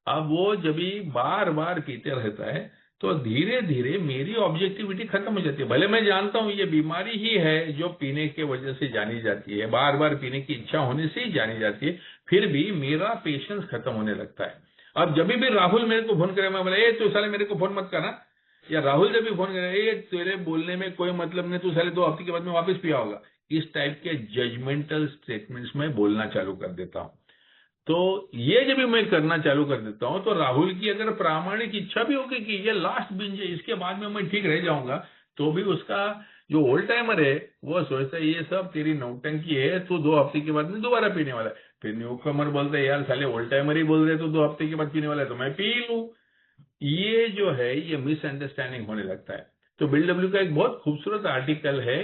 अब वो जब भी बार बार पीते रहता है, तो धीरे धीरे मेरी ऑब्जेक्टिविटी खत्म हो जाती है। भले मैं जानता हूं ये बीमारी ही है जो पीने के वजह से जानी जाती है, बार बार पीने की इच्छा होने से ही जानी जाती है, फिर भी मेरा पेशेंस खत्म होने लगता है। अब जब भी राहुल मेरे को फोन करे, मैं बोला तू साले मेरे को फोन मत करना, या राहुल जब भी फोन करे तेरे बोलने में कोई मतलब नहीं, तू साले 2 हफ्ते के बाद में वापस पिया होगा, इस टाइप के जजमेंटल स्टेटमेंट्स में बोलना चालू कर देता हूं। तो ये जब भी मैं करना चालू कर देता हूं, तो राहुल की अगर प्रामाणिक इच्छा भी होगी कि ये लास्ट बिंज है, इसके बाद में मैं ठीक रह जाऊंगा, तो भी उसका जो ओल्ड टाइमर है वो सोचता है ये सब तेरी नौटंकी है, तू 2 हफ्ते के बाद में दोबारा पीने वाला है। फिर न्यू कमर बोलता है यार साले ओल्ड टाइमर ही बोल रहे तो 2 हफ्ते के बाद पीने वाला है, तो मैं पी लूं। ये जो है ये मिसअंडरस्टैंडिंग होने लगता है। तो BW का एक बहुत खूबसूरत आर्टिकल है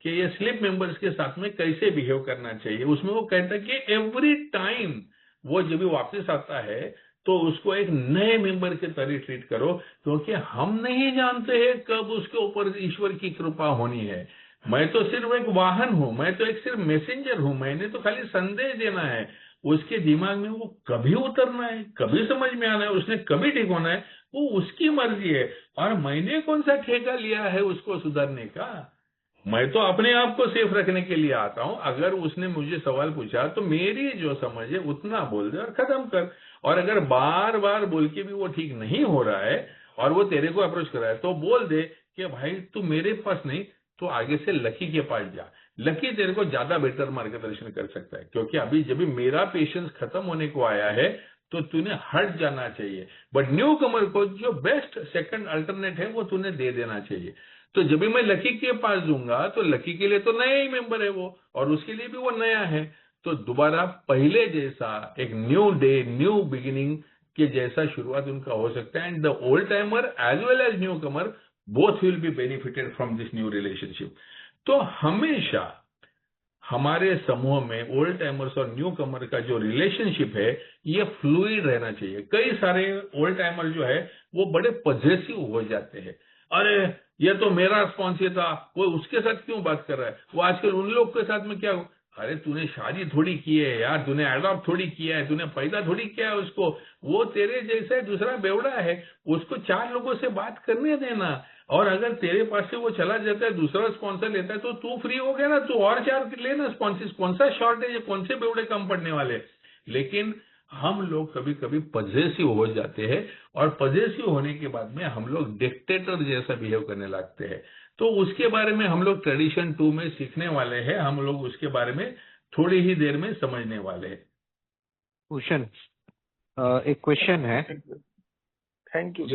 कि ये स्लिप मेंबर्स के साथ में कैसे बिहेव करना चाहिए। उसमें वो कहता है कि एवरी टाइम वो जब भी वापस आता है, तो उसको एक नए मेंबर के तरह ट्रीट करो, क्योंकि हम नहीं जानते हैं कब उसके ऊपर ईश्वर की कृपा होनी है। मैं तो सिर्फ एक वाहन हूं, मैं तो एक सिर्फ मैसेंजर हूं, मैंने तो खाली संदेश देना है। उसके दिमाग में वो कभी उतरना है, कभी समझ में आना है, उसने कभी ठीक होना है, वो उसकी मर्जी है। और मैंने कौन सा ठेका लिया है उसको सुधारने का। मैं तो अपने आप को सेफ रखने के लिए आता हूं। अगर उसने मुझे सवाल पूछा तो मेरी जो समझ है उतना बोल दे और खत्म कर। और अगर बार बार बोल के भी वो ठीक नहीं हो रहा है और वो तेरे को अप्रोच कर रहा है, तो बोल दे कि भाई तू मेरे पास नहीं, तो आगे से लकी के पास जा, लकी तेरे को ज्यादा बेटर मार्गदर्शन कर सकता है। क्योंकि अभी जब भी मेरा पेशेंस खत्म होने को आया है, तो तूने हट जाना चाहिए, बट न्यू कमर को जो बेस्ट सेकंड अल्टरनेट है वो तूने दे देना चाहिए। तो जब भी मैं लकी के पास दूंगा, तो लकी के लिए तो नया ही मेंबर है वो, और उसके लिए भी वो नया है, तो दोबारा पहले जैसा एक न्यू डे, न्यू बिगिनिंग के जैसा शुरुआत उनका हो सकता है। And the old timer as well as newcomer both will be benefited from this new relationship. तो हमेशा हमारे समूह में ओल्ड टाइमर्स और न्यू कमर का जो रिलेशनशिप है ये फ्लूइड रहना चाहिए। कई सारे ओल्ड टाइमर जो है वो बड़े पॉजिटिव हो जाते हैं, अरे ये तो मेरा रिस्पॉन्स था, वो उसके साथ क्यों बात कर रहा है, वो आजकल उन लोग के साथ में क्या। अरे तूने शादी थोड़ी की है यार, तूने एडॉप्ट थोड़ी किया है, तूने पैदा थोड़ी किया है उसको, वो तेरे जैसा दूसरा बेवड़ा है, उसको 4 लोगों से बात करने देना। और अगर तेरे पास से वो चला जाता है, दूसरा स्पॉन्सर लेता है, तो तू फ्री हो गया ना, तू और 4 लेना स्पॉन्सर, कौन सा शॉर्टेज है, कौन से बेवड़े कम पड़ने वाले। लेकिन हम लोग कभी कभी पॉजेसिव हो जाते हैं, और पॉजेसिव होने के बाद में हम लोग डिक्टेटर जैसा बिहेव करने लगते हैं। तो उसके बारे में हम लोग ट्रेडिशन 2 में सीखने वाले हैं, हम लोग उसके बारे में थोड़ी ही देर में समझने वाले हैं। भूषण, एक क्वेश्चन है। Thank you.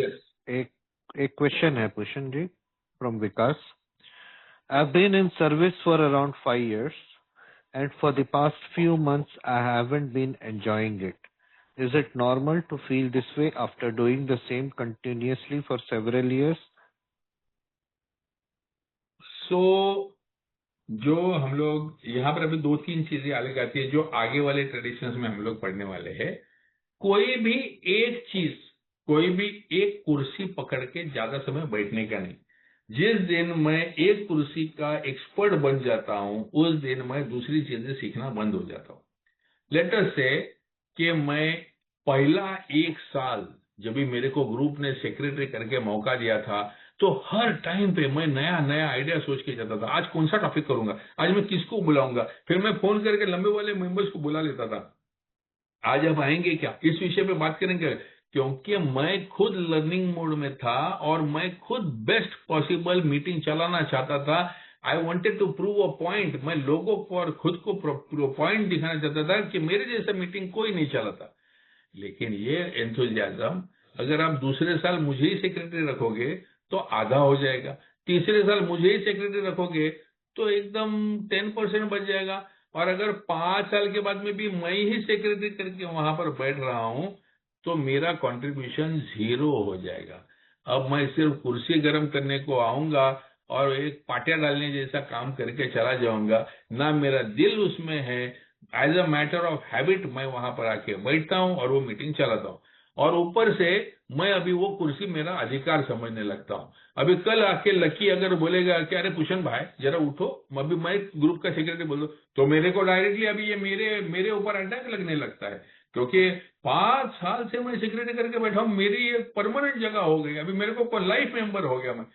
एक क्वेश्चन है Bhushan ji from Vikas. I've been in service for around 5 years. and for the past few months I haven't been enjoying it. Is it normal to feel this way after doing the same continuously for several years? सो जो हम लोग यहाँ पर अभी 2-3 चीजें अलग आती है जो आगे वाले ट्रेडिशंस में हम लोग पढ़ने वाले हैं। कोई भी एक चीज, कोई भी एक कुर्सी पकड़ के ज्यादा समय बैठने का नहीं। जिस दिन मैं एक कुर्सी का एक्सपर्ट बन जाता हूं, उस दिन मैं दूसरी चीजें सीखना बंद हो जाता हूं। लेट अस से कि मैं पहला 1 साल जब भी मेरे को ग्रुप ने सेक्रेटरी करके मौका दिया था, तो हर टाइम पे मैं नया नया आइडिया सोच के जाता था। आज कौन सा टॉपिक करूंगा, आज मैं किसको बुलाऊंगा, फिर मैं फोन करके लंबे वाले मेंबर्स को बुला लेता था। आज आप आएंगे क्या, इस विषय पे बात करेंगे, क्योंकि मैं खुद लर्निंग मोड में था और मैं खुद बेस्ट पॉसिबल मीटिंग चलाना चाहता था। I wanted to prove a point. मैं लोगों को और खुद को पॉइंट दिखाना चाहता था कि मेरे जैसा मीटिंग कोई नहीं चलाता। लेकिन ये एंथुजियाज्म अगर आप दूसरे साल मुझे ही सेक्रेटरी रखोगे तो आधा हो जाएगा, तीसरे साल मुझे ही सेक्रेटरी रखोगे तो एकदम 10% बच जाएगा, और अगर 5 साल के बाद में भी मैं ही सेक्रेटरी करके वहां पर बैठ रहा हूं तो मेरा कंट्रीब्यूशन 0 हो जाएगा। अब मैं सिर्फ कुर्सी गर्म करने को आऊंगा और एक पाटिया डालने जैसा काम करके चला जाऊंगा, ना मेरा दिल उसमें है। As a matter of habit मैं वहां पर आके बैठता हूं और वो मीटिंग चलाता हूं, और ऊपर से मैं अभी वो कुर्सी मेरा अधिकार समझने लगता हूं। अभी कल आके लकी अगर बोलेगा कि अरे भूषण भाई जरा उठो, अभी मैं ग्रुप का सेक्रेटरी बोल दूं, तो मेरे को डायरेक्टली अभी ये मेरे ऊपर अटैक लगने लगता है, क्योंकि 5 साल से मैं सेक्रेटरी करके बैठा हूं, मेरी ये परमानेंट जगह हो गई, अभी मेरे को लाइफ मेंबर हो गया मैं।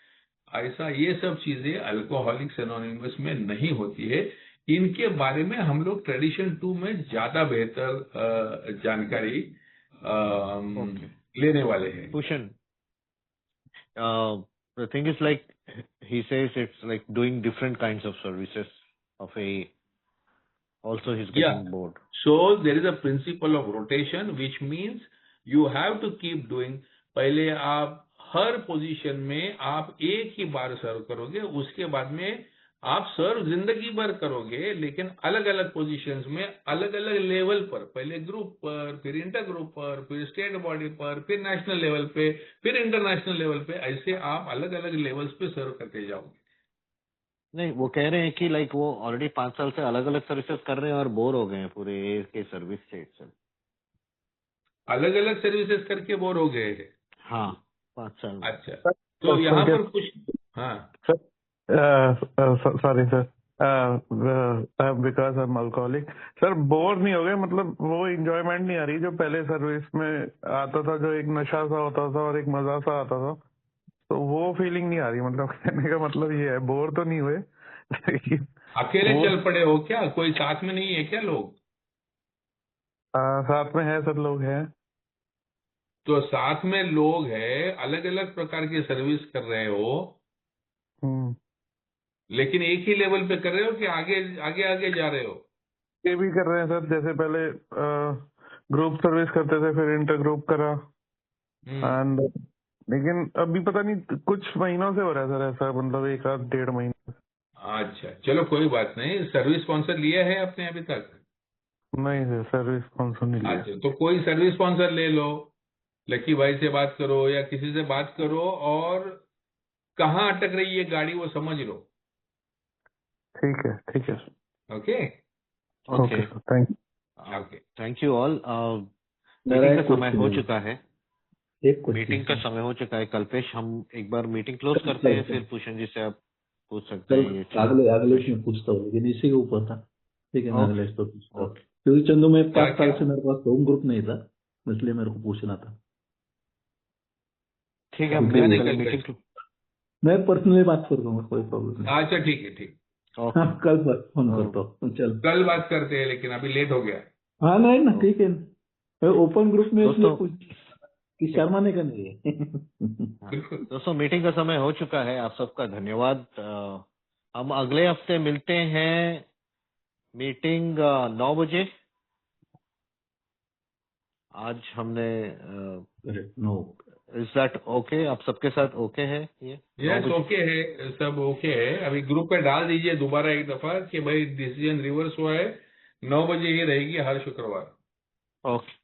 ऐसा ये सब चीजें अल्कोहलिक्स एनोनिमस में नहीं होती है। इनके बारे में हम लोग ट्रेडिशन 2 में ज्यादा बेहतर जानकारी लेने वाले हैं। Bhushan, the thing is like he says it's like doing different kinds of services of a. Also, he's getting bored. So there is a principle of rotation, which means you have to keep doing. पहले आप हर पोजीशन में आप एक ही बार सर्व करोगे, उसके बाद में आप सर्व जिंदगी भर करोगे, लेकिन अलग अलग पोजीशंस में अलग अलग लेवल पर, पहले ग्रुप पर, फिर इंटर ग्रुप पर, फिर स्टेट बॉडी पर, फिर नेशनल लेवल पे, फिर इंटरनेशनल लेवल पे, ऐसे आप अलग अलग लेवल्स पे सर्व करते जाओगे। नहीं, वो कह रहे हैं कि लाइक वो ऑलरेडी 5 साल से अलग अलग सर्विसेज कर रहे हैं और बोर हो गए हैं पूरे एक के सर्विस से itself. अलग अलग सर्विसेज करके बोर हो गए हैं। हाँ, 5 साल। अच्छा, तो यहाँ पर कुछ, हाँ sorry sir, because I am alcoholic sir, bore नहीं हो गए, मतलब वो इंजॉयमेंट नहीं आ रही जो पहले सर्विस में आता था, जो एक नशा सा होता था और एक मजा सा आता था, तो वो फीलिंग नहीं आ रही। मतलब कहने का मतलब ये है, बोर तो नहीं हुए लेकिन अकेले चल पड़े हो क्या, कोई साथ में नहीं है क्या लोग? साथ में है सर, लोग हैं। तो साथ में लोग हैं, अलग अलग प्रकार की सर्विस कर रहे हो, लेकिन एक ही लेवल पे कर रहे हो कि आगे आगे आगे जा रहे हो? ये भी कर रहे हैं सर, जैसे पहले ग्रुप सर्विस करते थे, फिर इंटर ग्रुप करा, एंड लेकिन अभी पता नहीं कुछ महीनों से हो रहा है सर ऐसा, मतलब 1-1.5 महीने। अच्छा, चलो कोई बात नहीं। सर्विस स्पॉन्सर लिया है आपने अभी तक? नहीं सर, सर्विस स्पॉन्सर नहीं लिया। अच्छा, तो कोई सर्विस स्पॉन्सर ले लो, लकी भाई से बात करो या किसी से बात करो, और कहाँ अटक रही है गाड़ी वो समझ लो। ठीक है, ठीक है। Okay okay, thank you. Okay, thank you all. Meeting का समय हो चुका है। मीटिंग का समय हो चुका है कल्पेश, हम एक बार मीटिंग क्लोज करते हैं, फिर भूषण जी से आप पूछ सकते हैं। अगले इसमें पूछता हूँ, लेकिन इसी के ऊपर था। ठीक है, मैं अगले इस पर पूछता हूँ, क्योंकि चंदू में 5 साल से मेरे पास होम ग्रुप नहीं था, इसलिए मेरे को पूछना था। ठीक है, मैं पर्सनली बात कर दूंगा, कोई प्रॉब्लम नहीं। अच्छा ठीक है, ठीक। हाँ, कल फोन करता हूँ। चल, कल बात करते हैं, लेकिन अभी लेट हो गया। हाँ नहीं ना, ठीक है, ओपन ग्रुप में इसलिए पूछ कि शर्माने का नहीं है। दोस्तों, मीटिंग का समय हो चुका है। आप सबका धन्यवाद। हम अगले हफ्ते मिलते हैं। मीटिंग 9 बजे। आज हमने इज दैट ओके? आप सबके साथ ओके है ये? यस, ओके है, सब ओके है। अभी ग्रुप पे डाल दीजिए दोबारा एक दफा कि भाई डिसीजन रिवर्स हुआ है, 9 बजे ही रहेगी हर शुक्रवार। ओके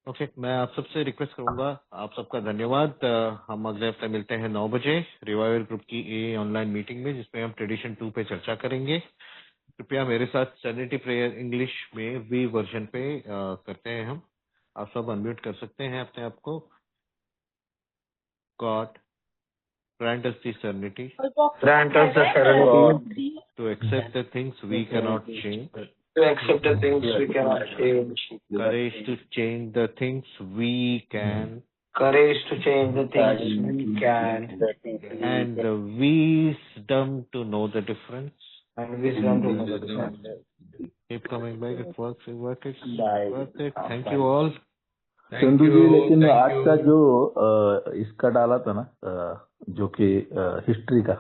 ओके, मैं आप सबसे रिक्वेस्ट करूंगा, आप सबका धन्यवाद। हम अगले हफ्ते मिलते हैं 9 बजे रिवाइवल ग्रुप की ए ऑनलाइन मीटिंग में, जिसमें हम ट्रेडिशन 2 पे चर्चा करेंगे। कृपया मेरे साथ सैनिटी प्रेयर इंग्लिश में वी वर्जन पे करते हैं हम। आप सब अनम्यूट कर सकते हैं अपने आप को। God grant us the serenity Grant us the serenity to accept the things we cannot change, to accept the things we cannot change, courage to change the things we can, courage to change the things we can, and the wisdom to know the difference. and wisdom to know the difference. Keep coming back. It works. It works. It works. Thank you all. Thank Chandu ji, you, लेकिन थैंक आज का यू। जो इसका डाला था ना, जो कि हिस्ट्री का,